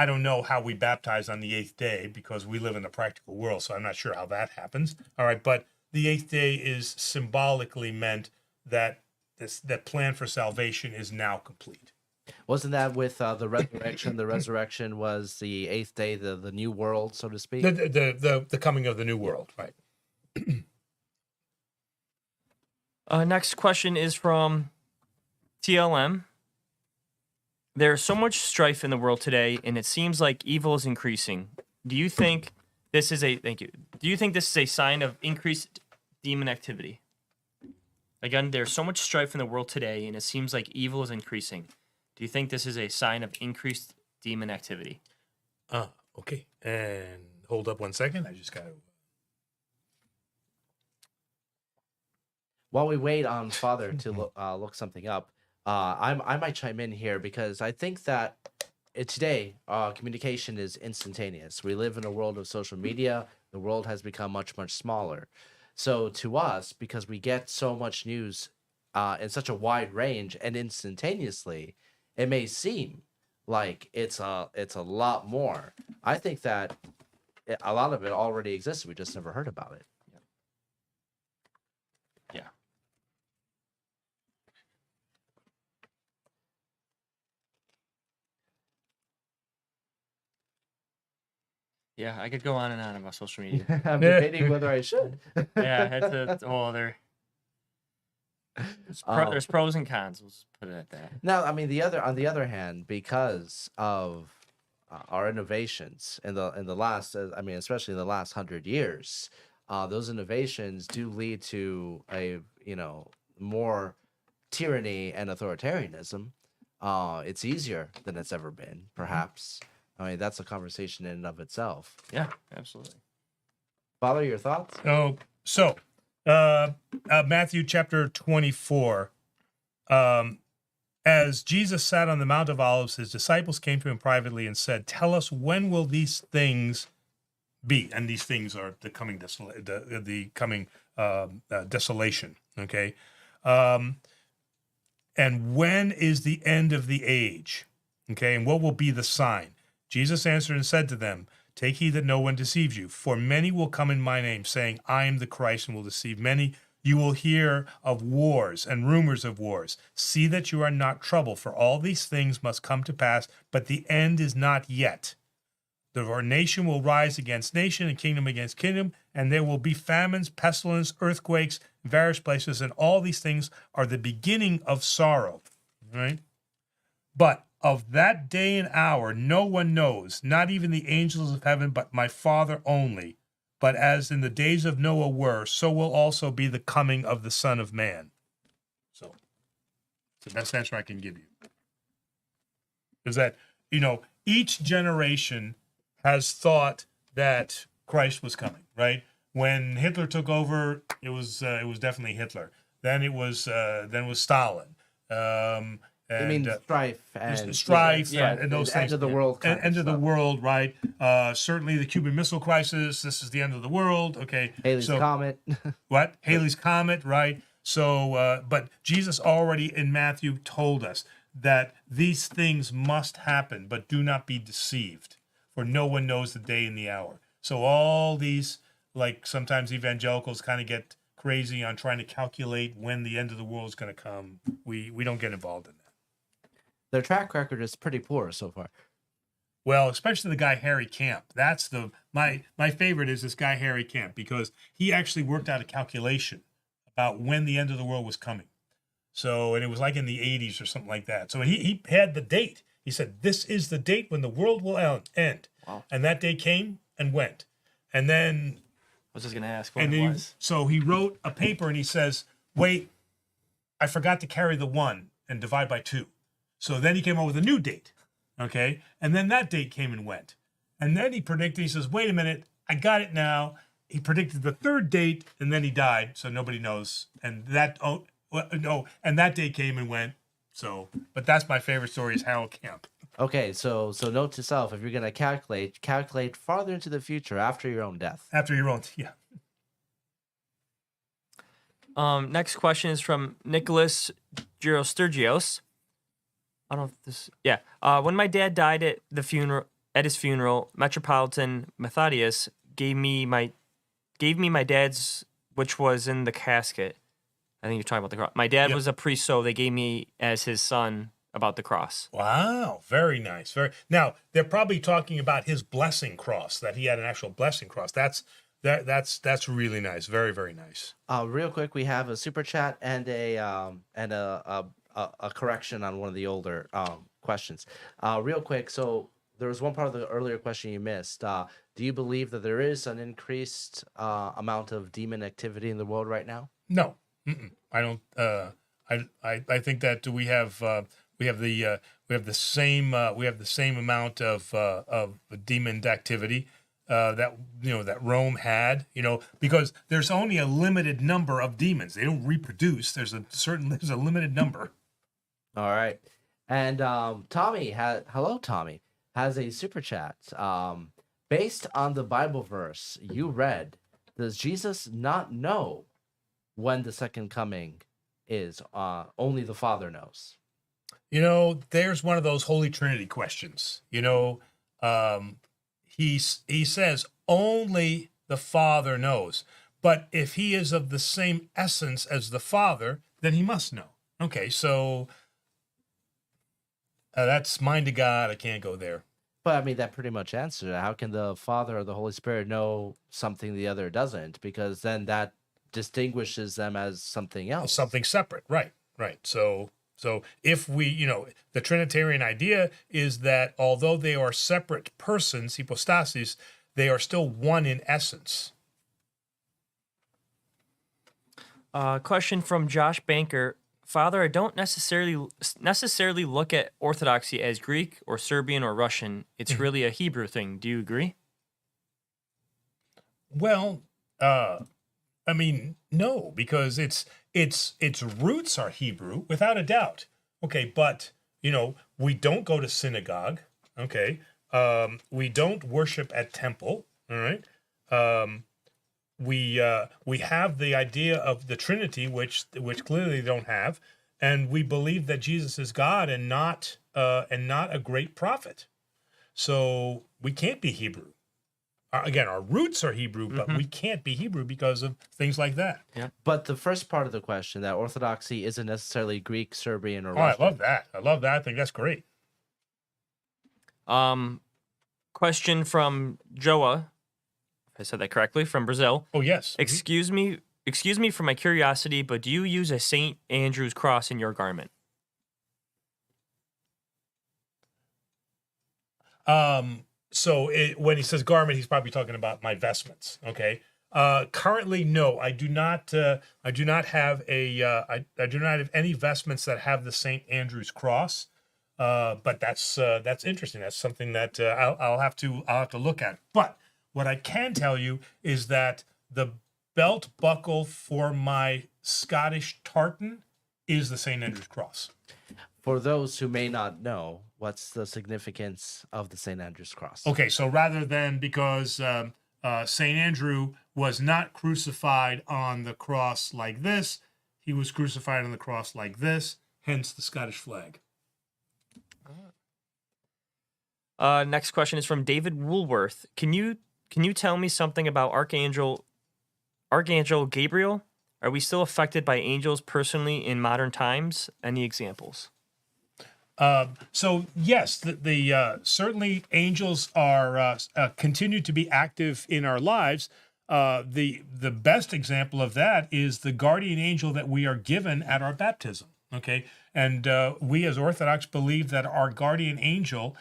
don't know how we baptize on the 8th day because we live in the practical world, so I'm not sure how that happens. All right. But the 8th day is symbolically meant that that plan for salvation is now complete. Wasn't that with the resurrection? The resurrection was the 8th day, the new world, so to speak. The coming of the new world, right? Next question is from TLM. There's so much strife in the world today, and it seems like evil is increasing. Do you think this is a sign of increased demon activity? Again, there's so much strife in the world today, and it seems like evil is increasing. Do you think this is a sign of increased demon activity? Okay. And hold up 1 second. I just got to. While we wait on Father to look something up, I might chime in here because I think that today communication is instantaneous. We live in a world of social media. The world has become much, much smaller. So to us, because we get so much news in such a wide range and instantaneously, it may seem like it's a lot more. I think that a lot of it already exists. We just never heard about it. Yeah. Yeah, I could go on and on about social media. I'm debating whether I should. Yeah, it's a whole other. There's pros and cons. We'll just put it at that. Now, I mean, on the other hand, because of our innovations in the last, especially in the last 100 years, those innovations do lead to a more tyranny and authoritarianism. It's easier than it's ever been, perhaps. I mean, that's a conversation in and of itself. Yeah, absolutely. Father, your thoughts? Oh, so Matthew chapter 24. As Jesus sat on the Mount of Olives, his disciples came to him privately and said, "Tell us, when will these things be?" And these things are the coming desolation. Okay, and when is the end of the age? Okay, and what will be the sign? Jesus answered and said to them, "Take heed that no one deceives you, for many will come in my name, saying, 'I am the Christ,' and will deceive many. You will hear of wars and rumors of wars. See that you are not troubled, for all these things must come to pass, but the end is not yet. The nation will rise against nation and kingdom against kingdom, and there will be famines, pestilence, earthquakes in various places, and all these things are the beginning of sorrow." Right? But of that day and hour no one knows, not even the angels of heaven, but my Father only. But as in the days of Noah were, so will also be the coming of the Son of Man. So it's the best answer I can give you. Is that, each generation has thought that Christ was coming, right? When Hitler took over, it was definitely Hitler. Then it was Stalin. I mean, strife and and those things. End of the world. End of the world, right? Certainly the Cuban Missile Crisis. This is the end of the world. Okay. Halys Comet. What? Haley's Comet, right? So, but Jesus already in Matthew told us that these things must happen, but do not be deceived, for no one knows the day and the hour. So all these, like sometimes evangelicals kind of get crazy on trying to calculate when the end of the world is going to come. We don't get involved in that. Their track record is pretty poor so far. Well, especially the guy Harry Camp. That's my favorite is this guy Harry Camp, because he actually worked out a calculation about when the end of the world was coming. So, and it was like in the 80s or something like that. So he had the date. He said, "This is the date when the world will end." Wow. And that day came and went. And then I was just going to ask what it was. So he wrote a paper and he says, "Wait, I forgot to carry the 1 and divide by 2. So then he came up with a new date, okay? And then that date came and went. And then he says, "Wait a minute, I got it now." He predicted the 3rd date, and then he died, so nobody knows. And that date came and went. So, but that's my favorite story is Harold Camp. Okay, so note to self: if you're gonna calculate farther into the future after your own death. After your own, yeah. Next question is from Nicholas Gerosturgios. I don't know if this. Yeah. When my dad died at his funeral, Metropolitan Methodius gave me my dad's, which was in the casket. I think you're talking about the cross. My dad was a priest, so they gave me as his son about the cross. Wow, very nice. Now they're probably talking about his blessing cross, that he had an actual blessing cross. That's really nice. Very, very nice. Real quick, we have a super chat and a correction on one of the older questions. Real quick, so there was one part of the earlier question you missed. Do you believe that there is an increased amount of demon activity in the world right now? No, I don't. I think that we have the same amount of demon activity that Rome had, because there's only a limited number of demons. They don't reproduce. There's a limited number. All right. And Tommy has a super chat. Based on the Bible verse you read, does Jesus not know when the second coming is? Only the Father knows. There's one of those Holy Trinity questions. He says only the Father knows. But if he is of the same essence as the Father, then he must know. Okay, so that's mind of God. I can't go there. But I mean, that pretty much answers it. How can the Father or the Holy Spirit know something the other doesn't? Because then that distinguishes them as something else. Something separate. Right. So if we, the Trinitarian idea is that although they are separate persons, hypostases, they are still one in essence. Question from Josh Banker. Father, I don't necessarily look at Orthodoxy as Greek or Serbian or Russian. It's really a Hebrew thing. Do you agree? Well, I mean, no, because its roots are Hebrew without a doubt. Okay, but we don't go to synagogue. Okay, we don't worship at temple. All right, we have the idea of the Trinity, which clearly they don't have, and we believe that Jesus is God and not a great prophet. So we can't be Hebrew. Again, our roots are Hebrew, but we can't be Hebrew because of things like that. But the first part of the question, that Orthodoxy isn't necessarily Greek, Serbian, or Oh, I Russian. love that. I love that. I think that's great. Question from Joa, if I said that correctly, from Brazil. Oh, yes. Excuse me for my curiosity, but do you use a St. Andrew's cross in your garment? So when he says garment, he's probably talking about my vestments. Okay. Currently, no, I do not. I do not have I do not have any vestments that have the St. Andrew's cross. But that's interesting. That's something that I'll have to look at. But what I can tell you is that the belt buckle for my Scottish tartan is the St. Andrew's cross. For those who may not know, what's the significance of the St. Andrew's cross? Okay, so rather than because St. Andrew was not crucified on the cross like this, he was crucified on the cross like this, hence the Scottish flag. Next question is from David Woolworth. Can you tell me something about Archangel Gabriel? Are we still affected by angels personally in modern times? Any examples? So yes, the certainly angels are continue to be active in our lives. The best example of that is the guardian angel that we are given at our baptism. Okay, and we as Orthodox believe that our guardian angel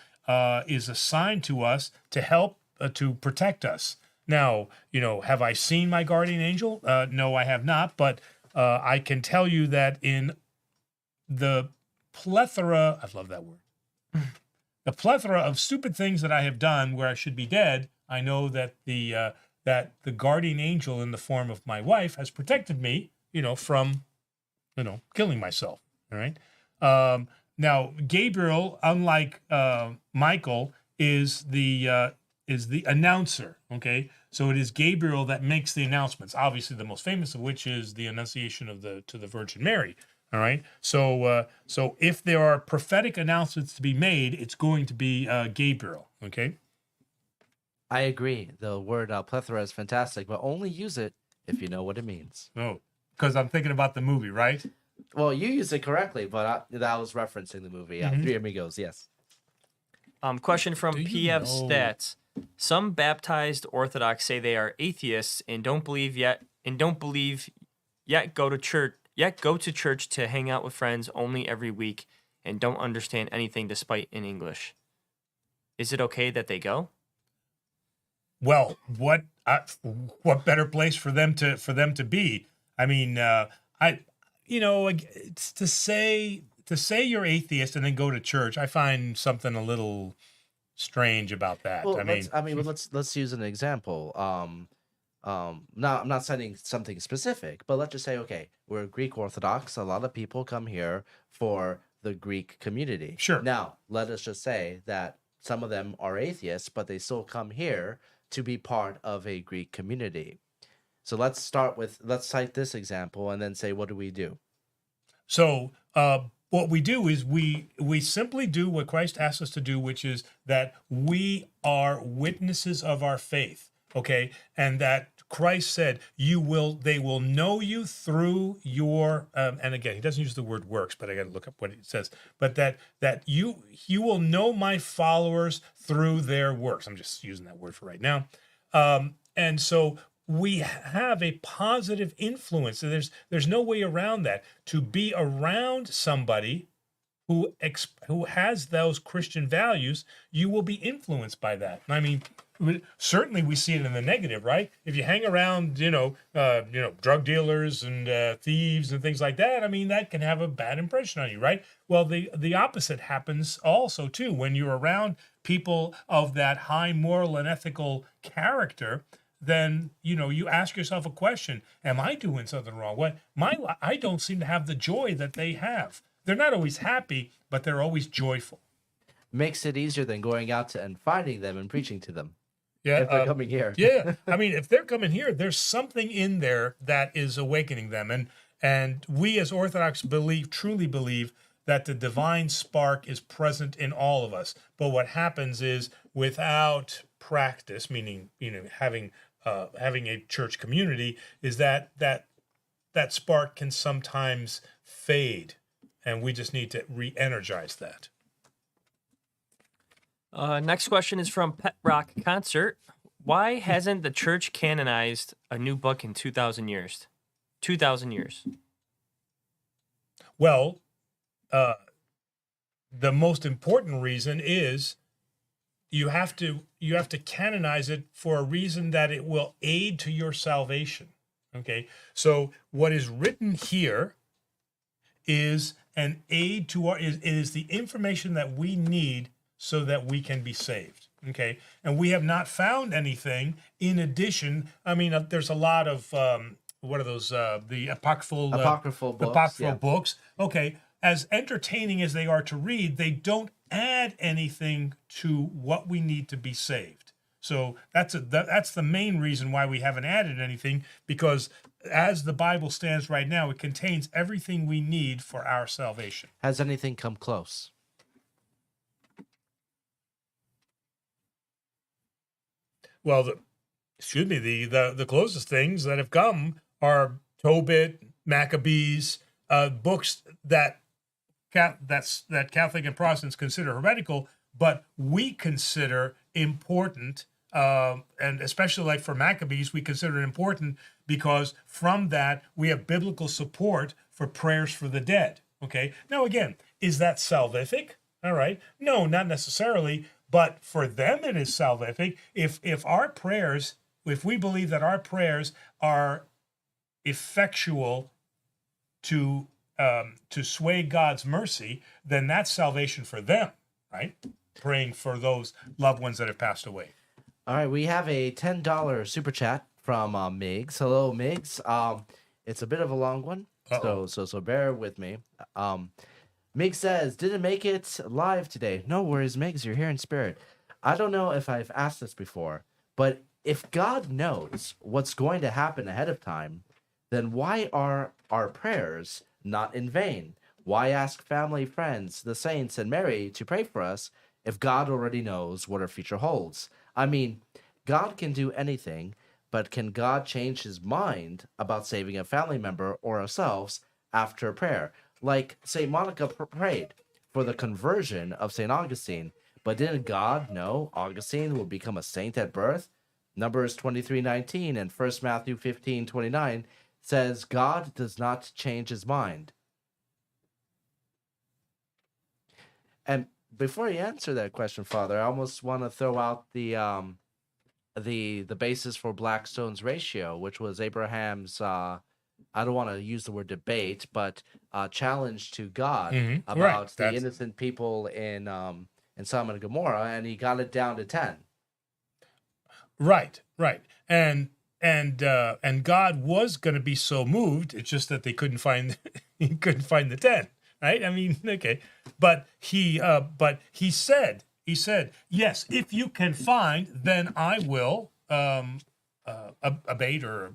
is assigned to us to help to protect us. Now, have I seen my guardian angel? No, I have not. But I can tell you that in the plethora, I love that word, the plethora of stupid things that I have done where I should be dead, I know that the guardian angel in the form of my wife has protected me, from, killing myself. All right. Now Gabriel, unlike Michael, is the announcer. Okay, so it is Gabriel that makes the announcements. Obviously, the most famous of which is the Annunciation to the Virgin Mary. All right. So if there are prophetic announcements to be made, it's going to be Gabriel. Okay. I agree. The word plethora is fantastic, but only use it if you know what it means. Oh, because I'm thinking about the movie, right? Well, you used it correctly, but that was referencing the movie. Three Amigos, yes. Question from Do you PF know- Stats. Some baptized Orthodox say they are atheists and don't believe yet go to church to hang out with friends only every week and don't understand anything despite in English. Is it okay that they go? Well, what better place for them to be? I mean, it's to say you're atheist and then go to church. I find something a little strange about that. Well, let's use an example. Now I'm not citing something specific, but let's just say, okay, we're Greek Orthodox. A lot of people come here for the Greek community. Sure. Now, let us just say that some of them are atheists, but they still come here to be part of a Greek community. So let's cite this example and then say, what do we do? So what we do is we simply do what Christ asks us to do, which is that we are witnesses of our faith, okay? And that Christ said, they will know you through your, and again, he doesn't use the word works, but I got to look up what it says, but that you will know my followers through their works. I'm just using that word for right now. And so we have a positive influence. And there's no way around that. To be around somebody who has those Christian values, you will be influenced by that. I mean, certainly we see it in the negative, right? If you hang around, drug dealers and thieves and things like that, I mean, that can have a bad impression on you, right? Well, the opposite happens also too. When you're around people of that high moral and ethical character, then you ask yourself a question: am I doing something wrong? I don't seem to have the joy that they have. They're not always happy, but they're always joyful. Makes it easier than going out and finding them and preaching to them. Yeah, If they're coming here. yeah. I mean, if they're coming here, there's something in there that is awakening them, and we as Orthodox truly believe that the divine spark is present in all of us. But what happens is, without practice, meaning having a church community, is that spark can sometimes fade, and we just need to re-energize that. Next question is from Pet Rock Concert. Why hasn't the church canonized a new book in 2,000 years? 2,000 years. Well, the most important reason is you have to canonize it for a reason that it will aid to your salvation. Okay, so what is written here is an aid to it is the information that we need so that we can be saved. Okay, and we have not found anything in addition. I mean, there's a lot of what are those? The apocryphal books. Okay, as entertaining as they are to read, they don't add anything to what we need to be saved. So that's the main reason why we haven't added anything, because as the Bible stands right now, it contains everything we need for our salvation. Has anything come close? Well, the closest things that have come are Tobit, Maccabees, books that Catholic and Protestants consider heretical, but we consider important, and especially like for Maccabees, we consider it important because from that we have biblical support for prayers for the dead. Okay. Now again, is that salvific? All right. No, not necessarily. But for them, it is salvific. If we believe that our prayers are effectual to sway God's mercy, then that's salvation for them, right? Praying for those loved ones that have passed away. All right, we have a $10 super chat from Migs. Hello, Migs. It's a bit of a long one, so bear with me. Migs says, didn't make it live today. No worries, Migs, you're here in spirit. I don't know if I've asked this before, but if God knows what's going to happen ahead of time, then why are our prayers not in vain? Why ask family, friends, the saints, and Mary to pray for us if God already knows what our future holds? I mean, God can do anything, but can God change his mind about saving a family member or ourselves after a prayer? Like St. Monica prayed for the conversion of St. Augustine, but didn't God know Augustine would become a saint at birth? Numbers 23:19 and 1 Matthew 15:29 says God does not change his mind. And before you answer that question, Father, I almost want to throw out the basis for Blackstone's ratio, which was Abraham's I don't want to use the word debate, but challenge to God about the innocent people in Sodom and Gomorrah, and he got it down to 10. Right. And God was going to be so moved. It's just that they couldn't find the 10. Right? I mean, okay, but he said, yes, if you can find, then I will abate or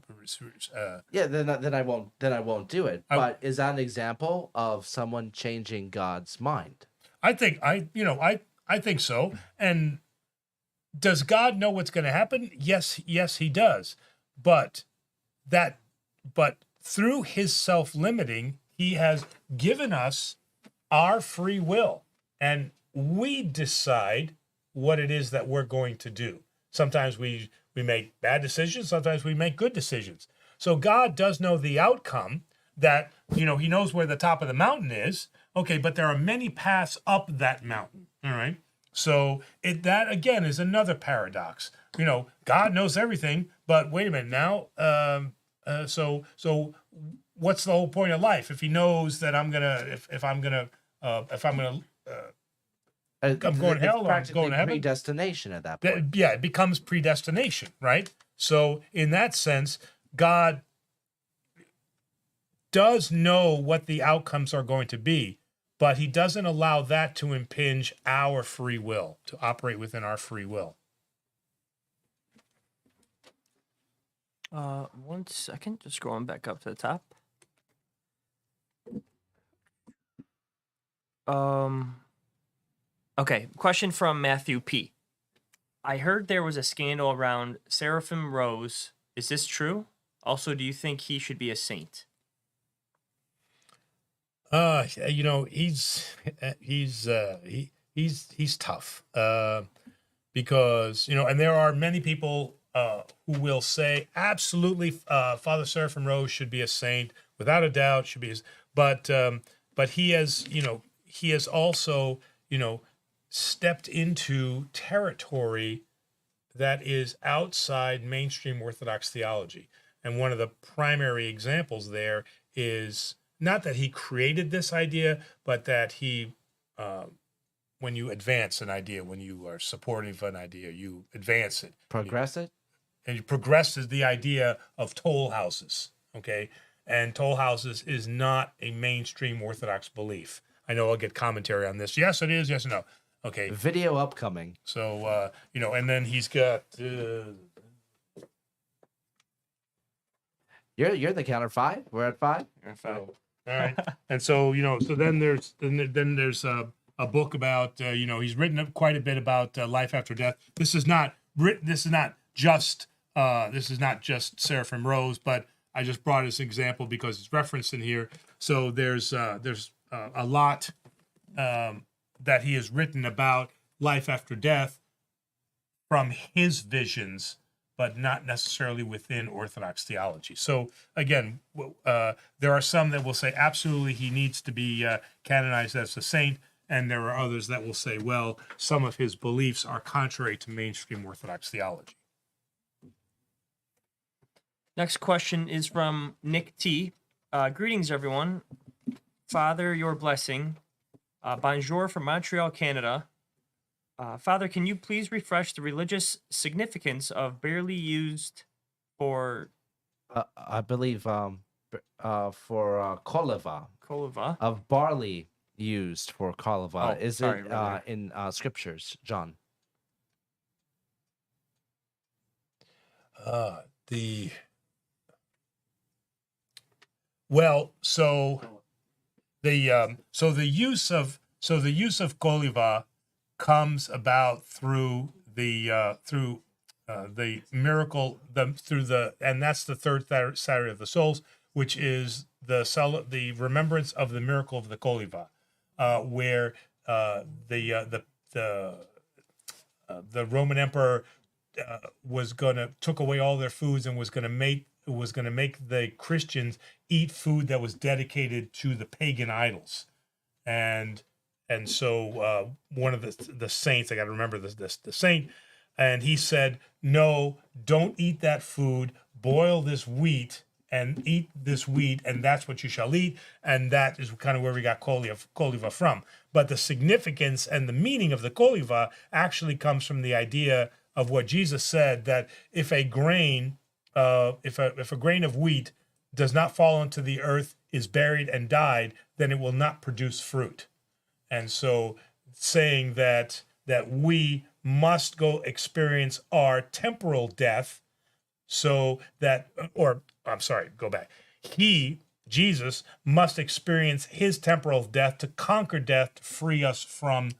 then I won't do it. But is that an example of someone changing God's mind? I think so. And does God know what's going to happen? Yes, he does. But through his self-limiting, he has given us our free will, and we decide what it is that we're going to do. Sometimes we make bad decisions, sometimes we make good decisions. So God does know the outcome, that he knows where the top of the mountain is. Okay, but there are many paths up that mountain. All right. So that again is another paradox. God knows everything, but wait a minute now. So what's the whole point of life if he knows that I'm going to hell or I'm going to heaven? Predestination at that point. Yeah, it becomes predestination, right? So in that sense, God does know what the outcomes are going to be, but he doesn't allow that to impinge our free will, to operate within our free will. 1 second, just scrolling back up to the top. Okay, question from Matthew P. I heard there was a scandal around Seraphim Rose. Is this true? Also, do you think he should be a saint? You know, he's tough. Because, you know, and there are many people who will say absolutely Father Seraphim Rose should be a saint, without a doubt should be but he has, you know, he has also, you know, stepped into territory that is outside mainstream Orthodox theology. And one of the primary examples there is not that he created this idea, but that he, when you advance an idea, when you are supportive of an idea, you advance it. Progress it? And you progress is the idea of toll houses, okay? And toll houses is not a mainstream Orthodox belief. I know I'll get commentary on this. Yes, it is. Yes or no. Okay. Video upcoming. So, you know, and then he's got... You're the counter 5. We're at 5. You're at 5. All right. And so, you know, so then there's a book about, you know, he's written quite a bit about life after death. This is not just Seraphim Rose, but I just brought this example because it's referenced in here. So there's a lot that he has written about life after death from his visions, but not necessarily within Orthodox theology. So again, there are some that will say absolutely he needs to be canonized as a saint, and there are others that will say, well, some of his beliefs are contrary to mainstream Orthodox theology. Next question is from Nick T. Greetings, everyone. Father, your blessing. Bonjour from Montreal, Canada. Father, can you please refresh the religious significance of barley used for... I believe for koleva. Koleva. Of barley used for koleva. Oh, Is sorry, it right in scriptures, John? The use of koliva comes about through the miracle, and that's the third Saturday of the Souls, which is the remembrance of the miracle of the koliva, where the Roman emperor took away all their foods and was gonna make the Christians eat food that was dedicated to the pagan idols, and so one of the saints, I got to remember the saint, and he said, no, don't eat that food, boil this wheat and eat this wheat, and that's what you shall eat. And that is kind of where we got koliva from. But the significance and the meaning of the koliva actually comes from the idea of what Jesus said, that if a grain of wheat does not fall into the earth, is buried and died, then it will not produce fruit. And so saying that we must go experience our temporal death, so that, or I'm sorry, go back. Jesus must experience his temporal death to conquer death, to free us from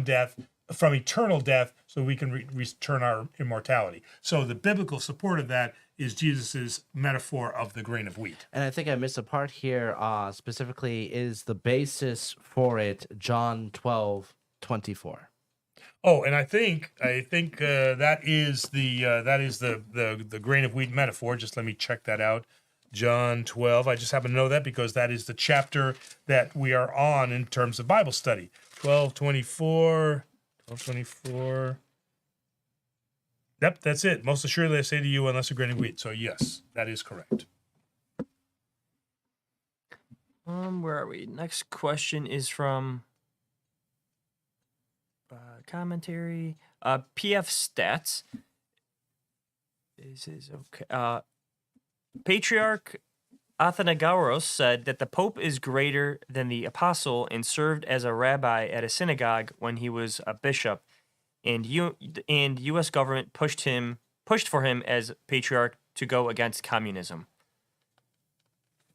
death, from eternal death, so we can return our immortality. So the biblical support of that is Jesus's metaphor of the grain of wheat. And I think I missed a part here. Specifically, is the basis for it John 12:24. Oh, and I think that is the grain of wheat metaphor. Just let me check that out. John 12. I just happen to know that because that is the chapter that we are on in terms of Bible study. 12:24. 12:24. Yep, that's it. Most assuredly I say to you, unless a grain of wheat. So yes, that is correct. Where are we? Next question is from commentary. PF Stats. This is okay. Patriarch Athenagoras said that the Pope is greater than the apostle and served as a rabbi at a synagogue when he was a bishop, and U.S. government pushed for him as patriarch to go against communism.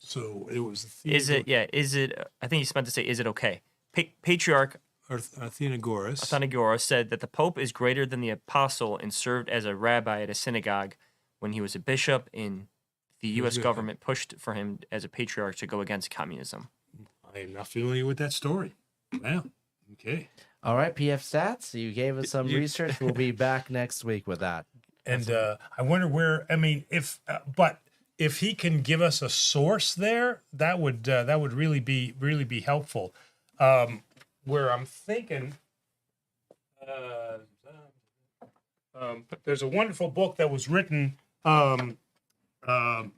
So it was. Is it? Yeah. Is it? I think he's meant to say, "Is it okay?" Patriarch Athenagoras. Athenagoras said that the Pope is greater than the apostle and served as a rabbi at a synagogue when he was a bishop, and the U.S. government pushed for him as a patriarch to go against communism. I am not familiar with that story. Wow. Okay. All right, PF Stats, you gave us some research. We'll be back next week with that. And I wonder where. I mean, if he can give us a source there, that would really be helpful. Where I'm thinking, there's a wonderful book that was written,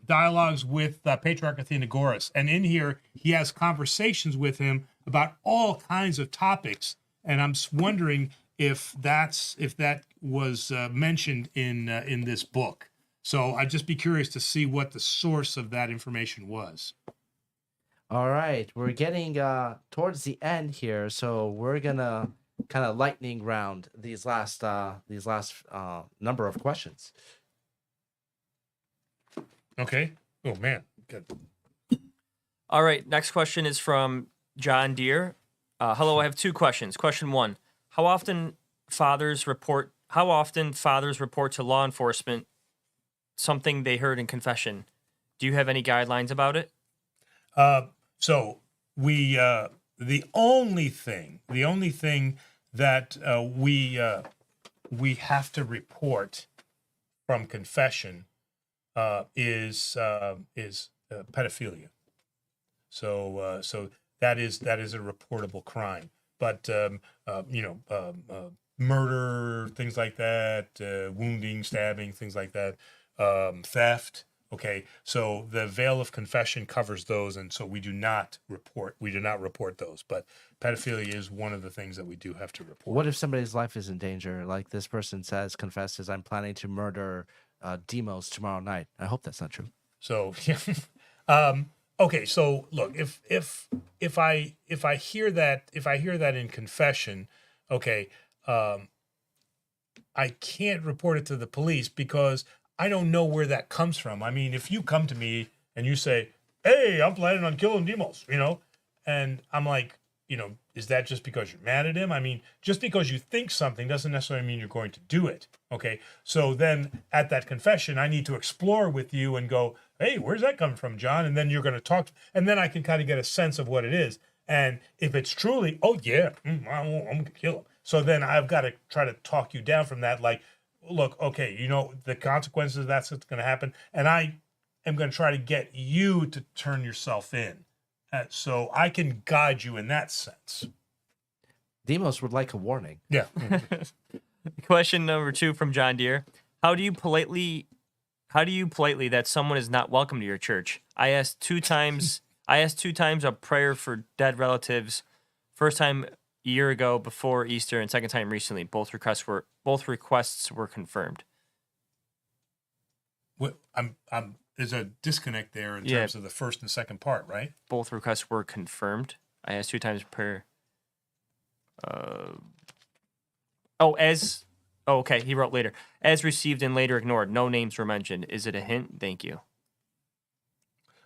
Dialogues with Patriarch Athenagoras, and in here he has conversations with him about all kinds of topics, and I'm wondering if that was mentioned in this book. So I'd just be curious to see what the source of that information was. All right, we're getting towards the end here, so we're gonna kind of lightning round these last number of questions. Okay. Oh man. Good. All right. Next question is from John Deere. Hello. I have two questions. Question one: How often fathers report to law enforcement something they heard in confession? Do you have any guidelines about it? So we the only thing that we have to report from confession is pedophilia. So that is a reportable crime. But murder, things like that, wounding, stabbing, things like that, theft. Okay, so the veil of confession covers those, and so we do not report those. But pedophilia is one of the things that we do have to report. What if somebody's life is in danger? Like this person confesses, I'm planning to murder Demos tomorrow night. I hope that's not true. So, okay. So look, if I hear that in confession, okay, I can't report it to the police because I don't know where that comes from. I mean, if you come to me and you say, "Hey, I'm planning on killing Demos," and I'm like, is that just because you're mad at him? I mean, just because you think something doesn't necessarily mean you're going to do it. Okay. So then at that confession, I need to explore with you and go, "Hey, where's that coming from, John?" And then you're going to talk, and then I can kind of get a sense of what it is. And if it's truly, oh yeah, I'm going to kill him. So then I've got to try to talk you down from that. Like, look, okay, the consequences of that's what's going to happen. And I am going to try to get you to turn yourself in. So I can guide you in that sense. Demos would like a warning. Yeah. Question number 2 from John Deere: How do you politely that someone is not welcome to your church? I asked 2 times. A prayer for dead relatives. First time a year ago before Easter, and second time recently. Both requests were confirmed. What there's a disconnect there in terms of the first and second part, right? Both requests were confirmed. I asked 2 times prayer. Okay, he wrote later. As received and later ignored. No names were mentioned. Is it a hint? Thank you.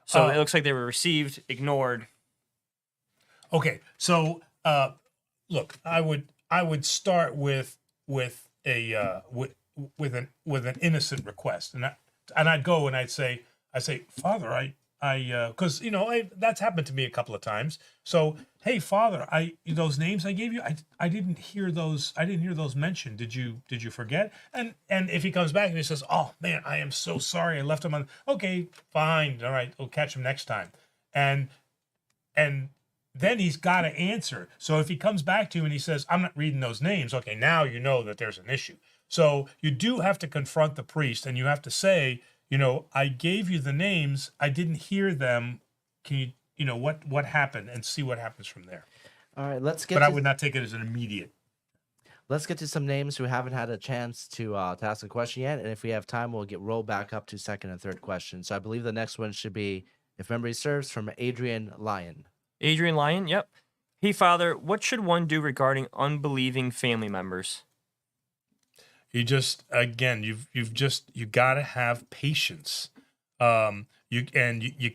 So it looks like they were received, ignored. Okay, so look, I would start with an innocent request, and I'd go and I'd say, Father, because that's happened to me a couple of times. So, hey, Father, those names I gave you, I didn't hear those. I didn't hear those mentioned. Did you forget? And if he comes back and he says, "Oh man, I am so sorry, I left them on." Okay, fine, all right, we'll catch him next time. And then he's got to answer. So if he comes back to you and he says, "I'm not reading those names," okay, now you know that there's an issue. So you do have to confront the priest, and you have to say, I gave you the names. I didn't hear them. Can you, what happened, and see what happens from there. All right, let's get. But I would not take it as an immediate. let's get to some names who haven't had a chance to ask a question yet. And if we have time, we'll roll back up to second and third question. So I believe the next one should be, if memory serves, from Adrian Lyon. Adrian Lyon, yep. Hey, Father, what should one do regarding unbelieving family members? You just, again, you got to have patience. You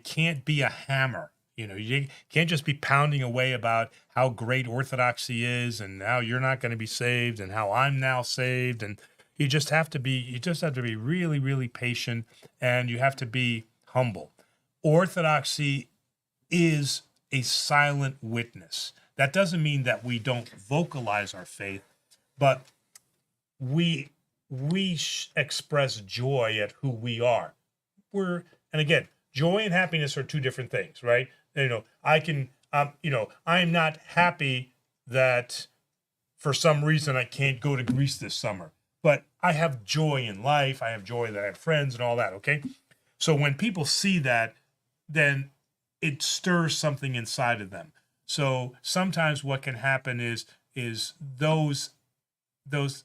can't be a hammer. You can't just be pounding away about how great Orthodoxy is and how you're not going to be saved and how I'm now saved. And you just have to be really, really patient, and you have to be humble. Orthodoxy is a silent witness. That doesn't mean that we don't vocalize our faith, but we express joy at who we are. And again, joy and happiness are two different things, right? I'm not happy that for some reason I can't go to Greece this summer, but I have joy in life. I have joy that I have friends and all that. Okay. So when people see that, then it stirs something inside of them. So sometimes what can happen is those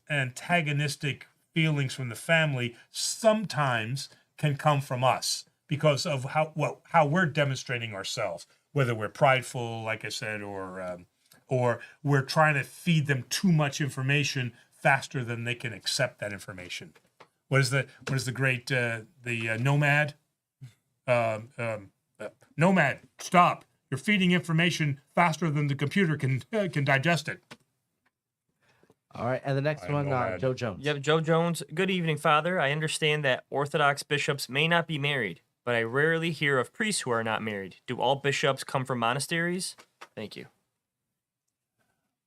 antagonistic feelings from the family sometimes can come from us because of how we're demonstrating ourselves, whether we're prideful, like I said, or we're trying to feed them too much information faster than they can accept that information. What is the great nomad? Nomad, stop! You're feeding information faster than the computer can digest it. All right, and the next one, Joe Jones. Yep, Joe Jones. Good evening, Father. I understand that Orthodox bishops may not be married, but I rarely hear of priests who are not married. Do all bishops come from monasteries? Thank you.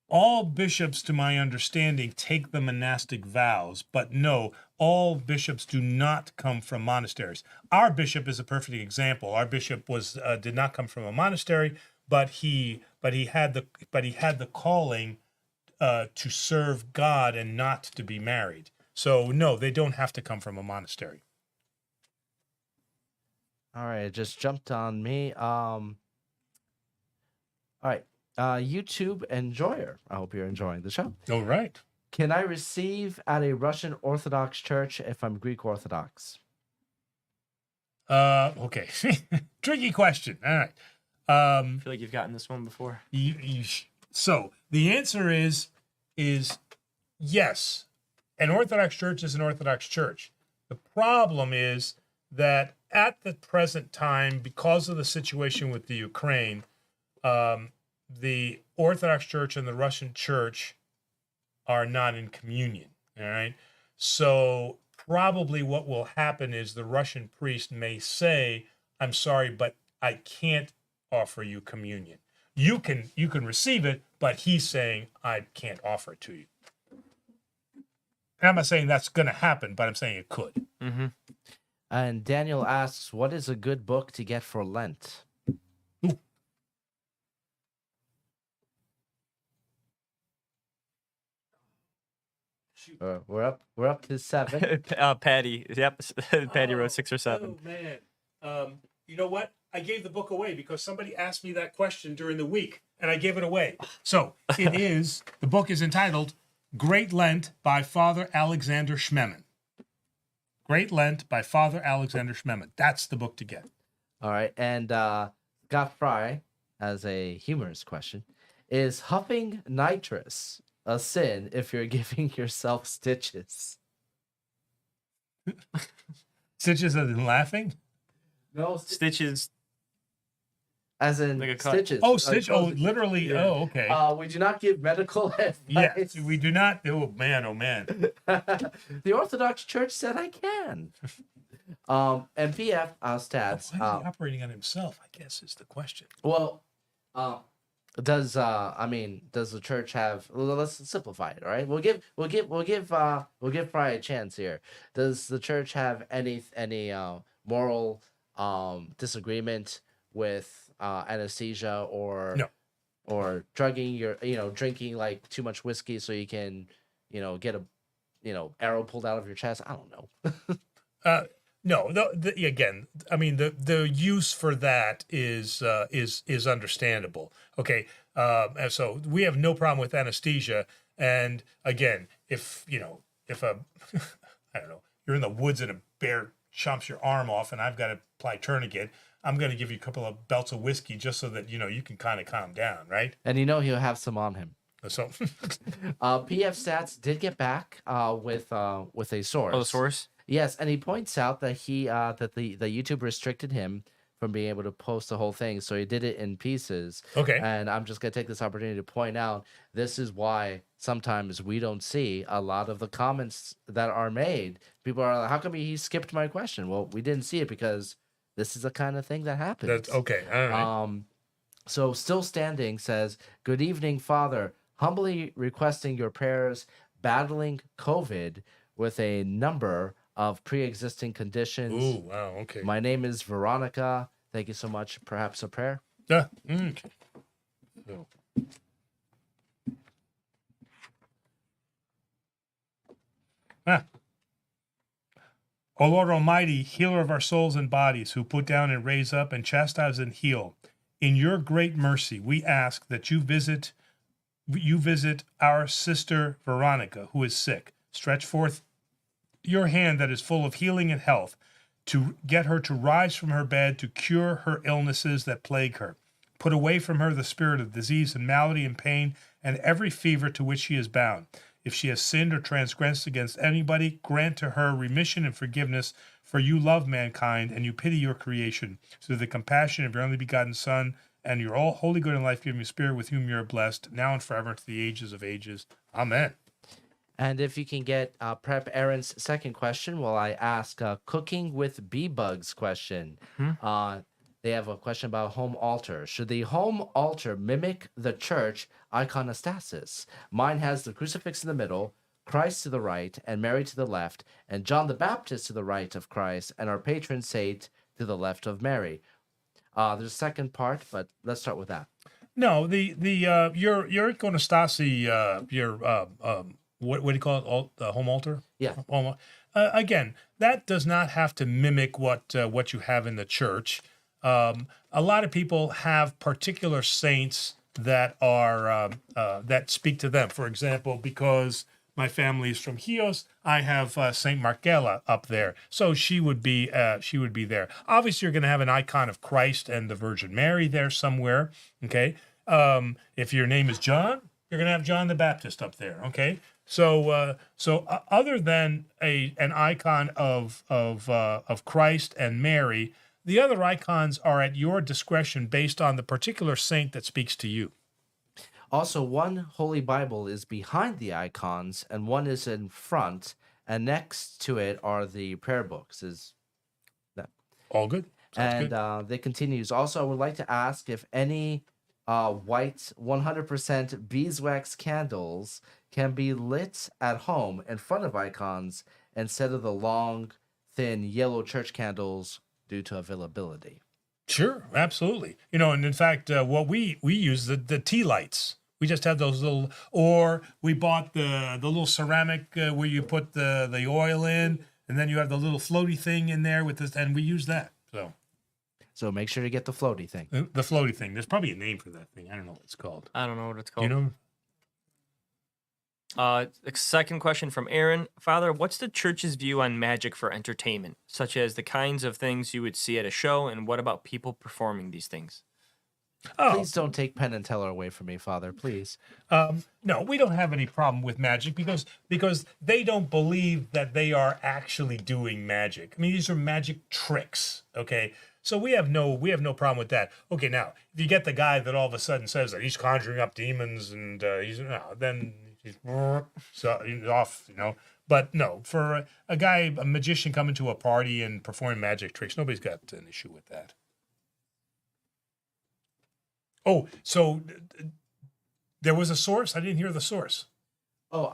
All bishops, to my understanding, take the monastic vows, but no, all bishops do not come from monasteries. Our bishop is a perfect example. Our bishop did not come from a monastery, but he had the calling to serve God and not to be married. So no, they don't have to come from a monastery. All right, it just jumped on me. All right, YouTube enjoyer. I hope you're enjoying the show. All right. Can I receive at a Russian Orthodox church if I'm Greek Orthodox? Okay. Tricky question. All right. I feel like you've gotten this one before. So the answer is yes. An Orthodox church is an Orthodox church. The problem is that at the present time, because of the situation with the Ukraine, the Orthodox Church and the Russian Church are not in communion. All right. So probably what will happen is the Russian priest may say, "I'm sorry, but I can't offer you communion. You can receive it, but he's saying I can't offer it to you." And I'm not saying that's going to happen, but I'm saying it could. Mm-hmm. And Daniel asks, what is a good book to get for Lent? We're up to 7. Patty. Yep. Patty wrote 6 or 7. Oh man. You know what? I gave the book away because somebody asked me that question during the week, and I gave it away. So the book is entitled Great Lent by Father Alexander Schmemann. Great Lent by Father Alexander Schmemann. That's the book to get. All right. And Scott Fry has a humorous question. Is huffing nitrous a sin if you're giving yourself stitches? Stitches as in laughing? No, Stitches. as in Like a cut. stitches. Oh, stitch. Oh, literally. Yeah. Oh, okay. We do not give medical advice. Yes, we do not. Oh, man. Oh, man. The Orthodox Church said I can. And PF stats. Why is he operating on himself, I guess, is the question. Well, does the church have? Well, let's simplify it. All right, we'll give Fry a chance here. Does the church have any moral disagreement with anesthesia or No. or drugging drinking like too much whiskey so you can get a arrow pulled out of your chest? I don't know. No, again, I mean the use for that is understandable. Okay, and so we have no problem with anesthesia, And again, if if a I don't know, you're in the woods and a bear chomps your arm off, and I've got to apply tourniquet, I'm going to give you a couple of belts of whiskey just so that you can kind of calm down, right? And he'll have some on him. So PF Stats did get back with a source. Oh, the source. Yes, and he points out that the YouTube restricted him from being able to post the whole thing, so he did it in pieces. Okay. And I'm just gonna take this opportunity to point out this is why sometimes we don't see a lot of the comments that are made. People are like, "How come he skipped my question?" Well, we didn't see it because this is the kind of thing that happens. That's okay. All right. So Still Standing says, "Good evening, Father. Humbly requesting your prayers, battling COVID with a number of pre-existing conditions. Ooh, wow. Okay. My name is Veronica. Thank you so much. Perhaps a prayer?" Yeah. Okay. So. O Lord Almighty, healer of our souls and bodies, who put down and raise up and chastise and heal, in your great mercy, we ask that you visit our sister Veronica, who is sick. Stretch forth your hand that is full of healing and health to get her to rise from her bed, to cure her illnesses that plague her. Put away from her the spirit of disease and malady and pain and every fever to which she is bound. If she has sinned or transgressed against anybody, grant to her remission and forgiveness, for you love mankind and you pity your creation, through the compassion of your only begotten Son and your all holy, good, and life-giving Spirit, with whom you are blessed, now and forever, to the ages of ages. Amen. And if you can get Prep Aaron's second question, while I ask Cooking with Bee Bugs question. They have a question about home altar. Should the home altar mimic the church iconostasis? Mine has the crucifix in the middle, Christ to the right, and Mary to the left, and John the Baptist to the right of Christ, and our patron saint to the left of Mary. There's a second part, but let's start with that. No, your iconostasi, what do you call it? The home altar? Yeah. Again, that does not have to mimic what you have in the church. A lot of people have particular saints that are that speak to them. For example, because my family is from Chios, I have Saint Markella up there, so she would be there. Obviously, you're going to have an icon of Christ and the Virgin Mary there somewhere. Okay, if your name is John, you're going to have John the Baptist up there. Okay, so other than an icon of Christ and Mary, the other icons are at your discretion based on the particular saint that speaks to you. Also, one Holy Bible is behind the icons, and one is in front, and next to it are the prayer books. Is that all good? Sounds and they continues. Also, I would like to ask if any white 100% beeswax candles can be lit at home in front of icons instead of the long, thin yellow church candles due to availability. Sure, absolutely. And in fact, what we use the tea lights. We just have those little, or we bought the little ceramic where you put the oil in, and then you have the little floaty thing in there with this, and we use that. So make sure to get the floaty thing. The floaty thing. There's probably a name for that thing. I don't know what it's called. I don't know what it's called. You know? Second question from Aaron. Father, what's the church's view on magic for entertainment, such as the kinds of things you would see at a show, and what about people performing these things? Please don't take Penn and Teller away from me, Father, please. No, we don't have any problem with magic because they don't believe that they are actually doing magic. I mean, these are magic tricks, okay? So we have no problem with that. Okay, now, if you get the guy that all of a sudden says that he's conjuring up demons and then he's off, But no, for a magician coming to a party and performing magic tricks, nobody's got an issue with that. Oh, so there was a source? I didn't hear the source. Oh,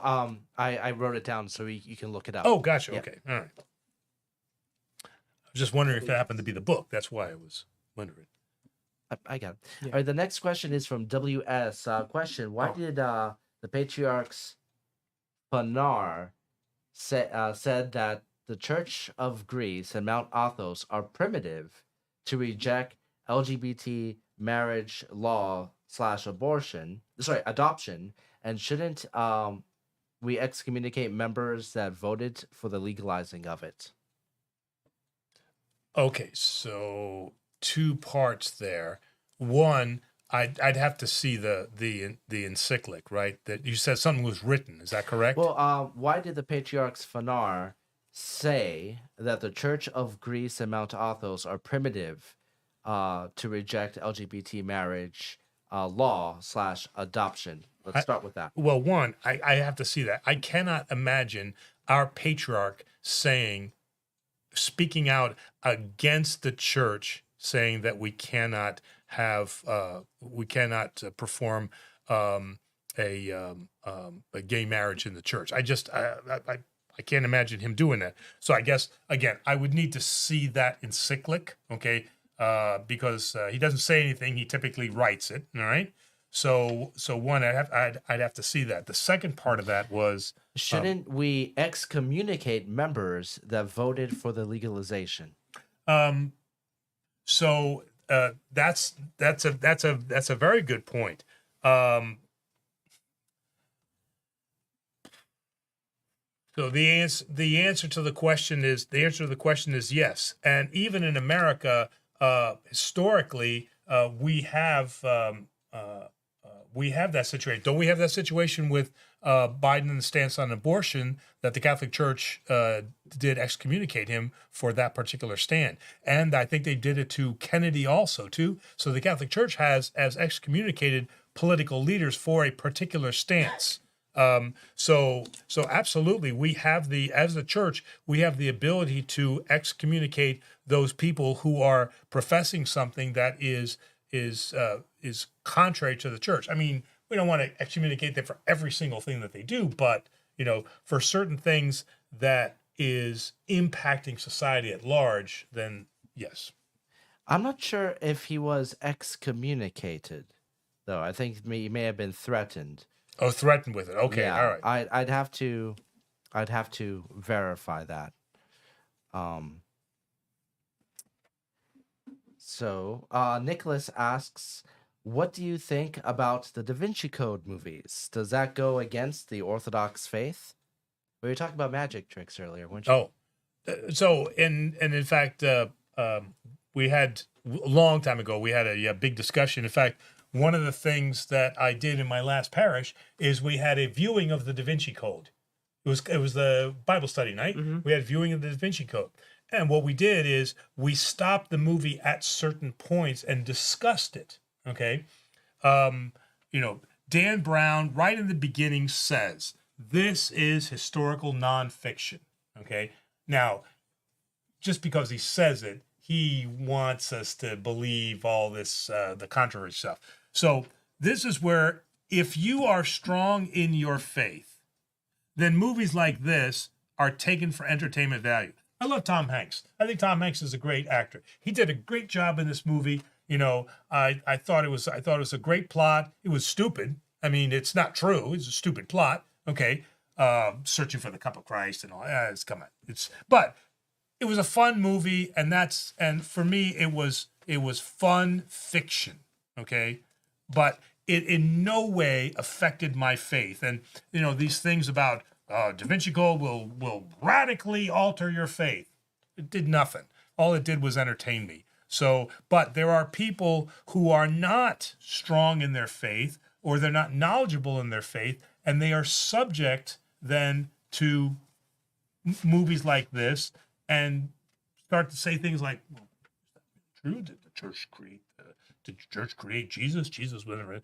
I wrote it down so you can look it up. Oh, gotcha. Yeah. Okay, all right. I was just wondering if it happened to be the book. That's why I was wondering. I got it. Yeah. All right, the next question is from WS. Question: Why did the patriarchs Panar said that the Church of Greece and Mount Athos are primitive to reject LGBT marriage law / adoption, And shouldn't we excommunicate members that voted for the legalizing of it? Okay, so two parts there. One, I'd have to see the encyclic, right? That you said something was written. Is that correct? Well, why did the patriarchs Phanar say that the Church of Greece and Mount Athos are primitive to reject LGBT marriage law / adoption? Let's I- start with that. Well, one, I have to see that. I cannot imagine our patriarch speaking out against the church, saying that we cannot perform a gay marriage in the church. I can't imagine him doing that. So I guess again, I would need to see that encyclic, okay? Because he doesn't say anything; he typically writes it. All right. So one, I'd have to see that. The second part of that was Shouldn't we excommunicate members that voted for the legalization? so that's a very good point. So the answer to the question is yes. And even in America, historically, we have that situation. Don't we have that situation with Biden and the stance on abortion, that the Catholic Church did excommunicate him for that particular stand? And I think they did it to Kennedy also too. So the Catholic Church has excommunicated political leaders for a particular stance. So absolutely, as the church, we have the ability to excommunicate those people who are professing something that is contrary to the church. I mean, we don't want to excommunicate them for every single thing that they do, but for certain things that is impacting society at large, then yes. I'm not sure if he was excommunicated, though. I think he may have been threatened. Oh, threatened with it. Okay, Yeah, all right. I'd have to verify that. So Nicholas asks, what do you think about the Da Vinci Code movies? Does that go against the Orthodox faith? We were talking about magic tricks earlier, weren't you? Oh, so in fact, we had a long time ago. We had a big discussion. In fact, one of the things that I did in my last parish is we had a viewing of the Da Vinci Code. It was the Bible study night. Mm-hmm. We had a viewing of the Da Vinci Code, and what we did is we stopped the movie at certain points and discussed it. Okay, Dan Brown right in the beginning says this is historical nonfiction. Okay, now just because he says it, he wants us to believe all this the contrary stuff. So this is where, if you are strong in your faith, then movies like this are taken for entertainment value. I love Tom Hanks. I think Tom Hanks is a great actor. He did a great job in this movie. I thought it was a great plot. It was stupid. I mean, it's not true. It's a stupid plot. Okay, searching for the cup of Christ and all. Come on. But it was a fun movie, and for me, it was fun fiction. Okay, but it in no way affected my faith. And these things about Da Vinci Code will radically alter your faith. It did nothing. All it did was entertain me. So, but there are people who are not strong in their faith, or they're not knowledgeable in their faith, and they are subject then to movies like this and start to say things like, well, is that true? Did the church create Jesus? Jesus wasn't,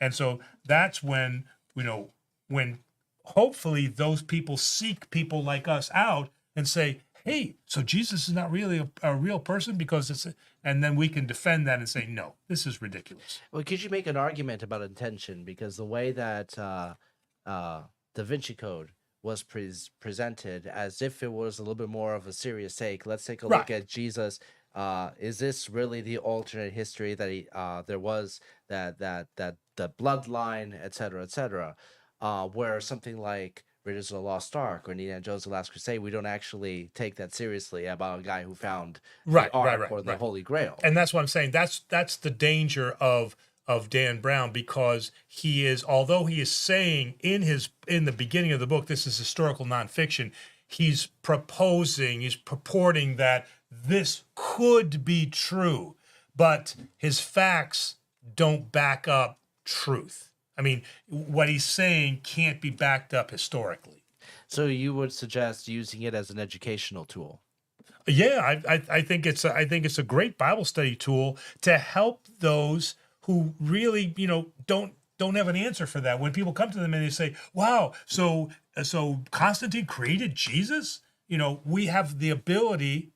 and so that's when, when hopefully those people seek people like us out and say, hey, so Jesus is not really a real person, because and then we can defend that and say, no, this is ridiculous. Well, could you make an argument about intention? Because the way that Da Vinci Code was presented as if it was a little bit more of a serious take. Let's take a look at Jesus. Is this really the alternate history that he there was, that the bloodline, etc., etc., where something like Raiders of the Lost Ark or Indiana Jones: The Last Crusade, we don't actually take that seriously about a guy who found the Ark or the Holy Grail. And that's what I'm saying. That's the danger of of Dan Brown, because he is, although he is saying in the beginning of the book, this is historical nonfiction, he's purporting that this could be true, but his facts don't back up truth. I mean, what he's saying can't be backed up historically. So you would suggest using it as an educational tool? Yeah, I think it's a great Bible study tool to help those who really, don't have an answer for that. When people come to them and they say, "Wow, so Constantine created Jesus?" We have the ability,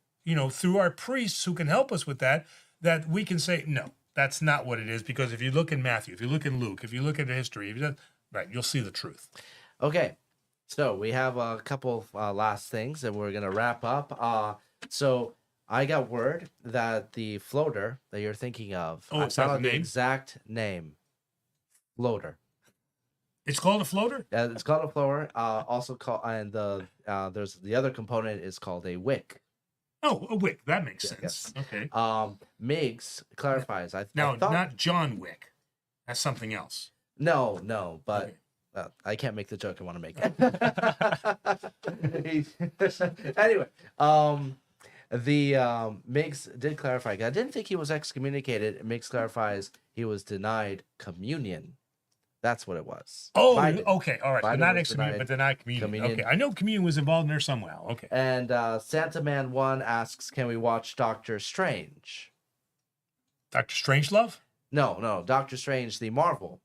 through our priests who can help us with that we can say, no, that's not what it is. Because if you look in Matthew, if you look in Luke, if you look at the history, you'll see the truth. Okay, so we have a couple last things, and we're gonna wrap up. So I got word that the floater that you're thinking of, I is that found the out the name? exact name. Floater. It's called a floater? It's called a floater. Also called, and there's the other component is called a wick. Oh, a wick. That makes sense. Yes. Okay. Miggs clarifies. I Now, thought, not John Wick. That's something else. No, but Okay. I can't make the joke I want to make. Anyway, the Miggs did clarify. I didn't think he was excommunicated. Miggs clarifies he was denied communion. That's what it was. Oh, Biden. okay. All right. So Biden not was excommunion, but denied communion. communion. Okay. I know communion was involved in there somehow. Okay. And Santa Man 1 asks, can we watch Doctor Strange? Dr. Strangelove? No, Doctor Strange, the Marvel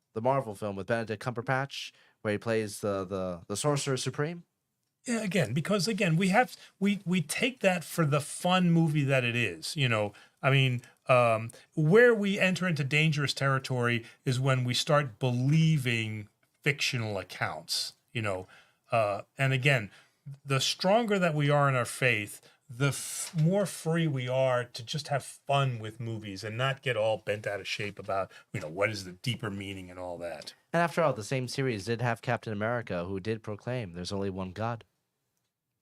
film with Benedict Cumberbatch, where he plays the Sorcerer Supreme. Yeah, because we take that for the fun movie that it is. I mean, where we enter into dangerous territory is when we start believing fictional accounts. And again, the stronger that we are in our faith, the more free we are to just have fun with movies and not get all bent out of shape about what is the deeper meaning and all that. And after all, the same series did have Captain America, who did proclaim there's only one God.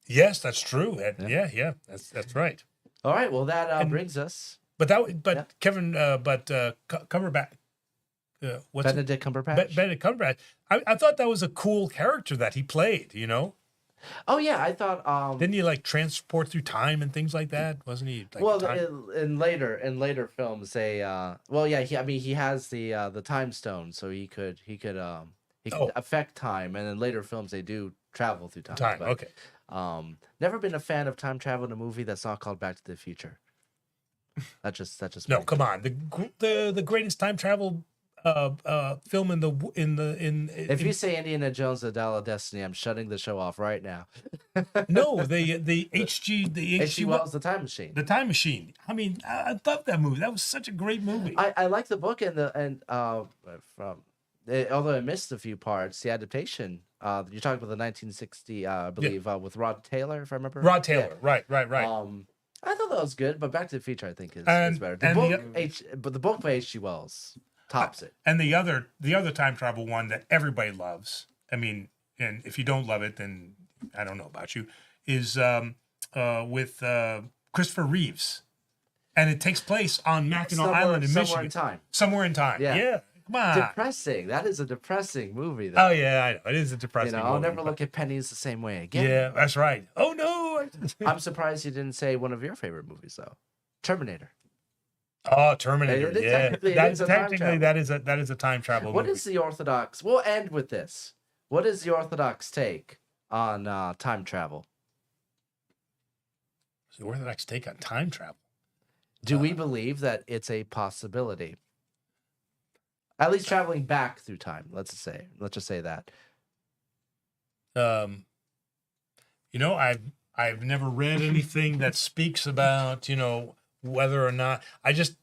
Yes, that's true. Yeah, that's right. All right, well, that brings us. Kevin, Cumberbatch. Benedict Cumberbatch. Benedict Cumberbatch. I thought that was a cool character that he played. Oh yeah, I thought. Didn't he transport through time and things like that? Wasn't he? In later films, he has the time stone, so he could affect time, and in later films they do travel through time. But, okay. Never been a fan of time travel in a movie that's not called Back to the Future. That just no. Come on, the greatest time travel film if you say Indiana Jones: The Dial of Destiny, I'm shutting the show off right now. No, the H.G. Wells, The Time Machine. The Time Machine. I mean, I love that movie. That was such a great movie. I like the book although I missed a few parts, the adaptation. You're talking about the 1960, I believe, with Rod Taylor, if I remember. Rod Taylor, yeah. Right. I thought that was good, but Back to the Future, I think, is better. The book by H.G. Wells tops it. And the other time travel one that everybody loves, I mean, and if you don't love it, then I don't know about you, is with Christopher Reeves. And it takes place on Mackinac Island in Michigan. Somewhere in time. Yeah. Come on. Depressing. That is a depressing movie, though. Oh, yeah, I know. It is a depressing movie. I'll never look at pennies the same way again. Yeah, that's right. Oh, no. I'm surprised you didn't say one of your favorite movies, though. Terminator. Oh, Terminator. Yeah. Technically, that is a time travel movie. What is the Orthodox? We'll end with this. What is the Orthodox take on time travel? The Orthodox take on time travel. Do we believe that it's a possibility? At least traveling back through time. Let's just say that. I've never read anything that speaks about whether or not. I just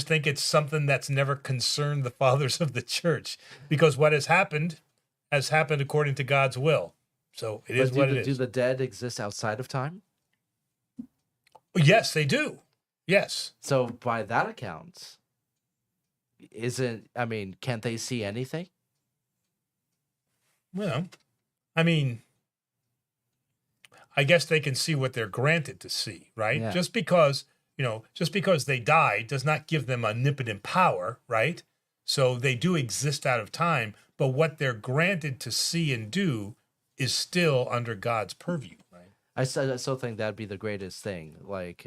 think it's something that's never concerned the fathers of the church, because what has happened according to God's will. So it is what it is. Do the dead exist outside of time? Yes, they do. Yes. So by that account, can't they see anything? Well, I mean, I guess they can see what they're granted to see, right? Yeah. Just because they die does not give them omnipotent power, right? So they do exist out of time, but what they're granted to see and do is still under God's purview, right? I still think that'd be the greatest thing. Like,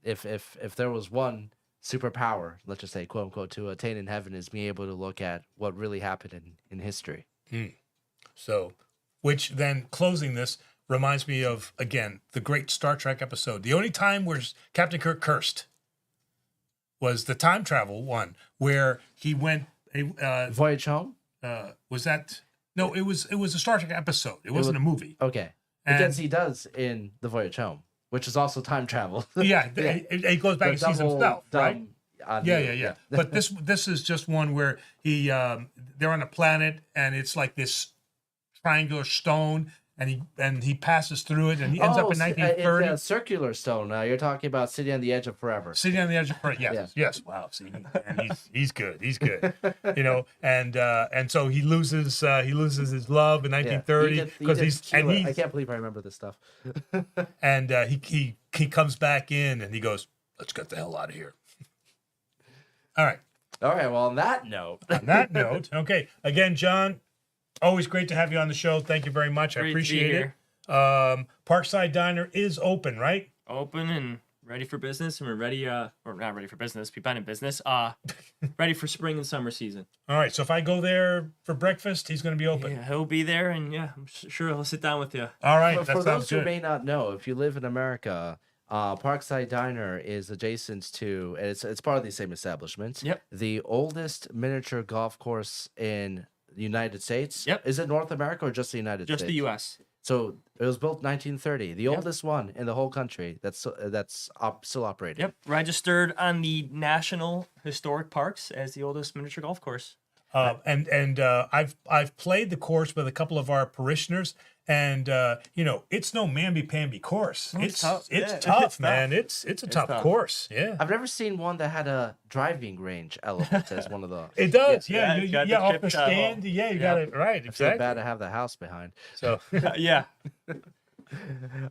if there was one superpower, let's just say, quote unquote, to attain in heaven, is being able to look at what really happened in history. So, which then closing this reminds me of, again, the great Star Trek episode. The only time where Captain Kirk cursed was the time travel one, where he went. Voyage home. Was that? No, it was a Star Trek episode. It wasn't a movie. Okay. Because he does in the Voyage home, which is also time travel. Yeah, it goes back and sees himself, right? Yeah. But this is just one where they're on a planet and it's like this triangular stone, and he passes through it, and he ends up in 1930. It's a circular stone. You're talking about City on the Edge of Forever. City on the Edge of Forever. Yes. Wow. See, and he's good. He's good. And so he loses his love in 1930 because I can't believe I remember this stuff. And he comes back in and he goes, "Let's get the hell out of here." All right. Well, on that note. Okay. Again, John, always great to have you on the show. Thank you very much. I appreciate it. Parkside Diner is open, right? Open and ready for business, and we're ready, or not ready for business. We've been in business. Ready for spring and summer season. All right. So if I go there for breakfast, he's going to be open. Yeah, he'll be there, and I'm sure he'll sit down with you. All right. For those who may not know, if you live in America, Parkside Diner is adjacent to, and it's part of the same establishment. Yep. The oldest miniature golf course in the United States. Yep. Is it North America or just the United States? Just the U.S. So it was built 1930, the oldest one in the whole country that's still operating. Yep. Registered on the National Historic Parks as the oldest miniature golf course. I've played the course with a couple of our parishioners, and it's no mamby-pamby course. It's tough. It's tough, man. It's a tough course. Yeah. I've never seen one that had a driving range element as one of the. It does. Yeah, off the stand. Yeah, you got it right. Exactly. I feel bad to have the house behind. So yeah.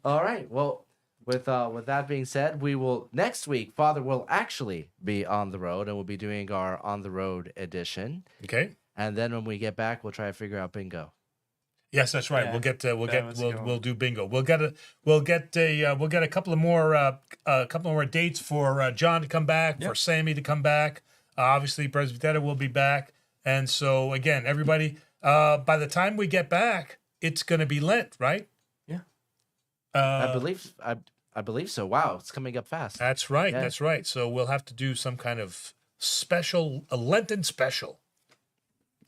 All right. Well, with that being said, we will next week. Father will actually be on the road, and we'll be doing our on the road edition. Okay. And then when we get back, we'll try to figure out bingo. Yes, that's right. Yeah, We'll do bingo. We'll get a couple of more dates for John to come back, for Sammy to come back. Obviously, Presbytera will be back, and so again, everybody. By the time we get back, it's going to be Lent, right? Yeah. I believe so. Wow, it's coming up fast. That's right. Yeah. That's right. So we'll have to do some kind of a Lenten special.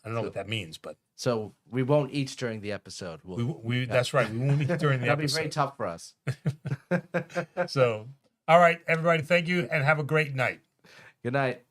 I don't know what that means, but. So we won't eat during the episode. That's right. We won't eat during the episode. That'll be very tough for us. So, all right, everybody, thank you and have a great night. Good night.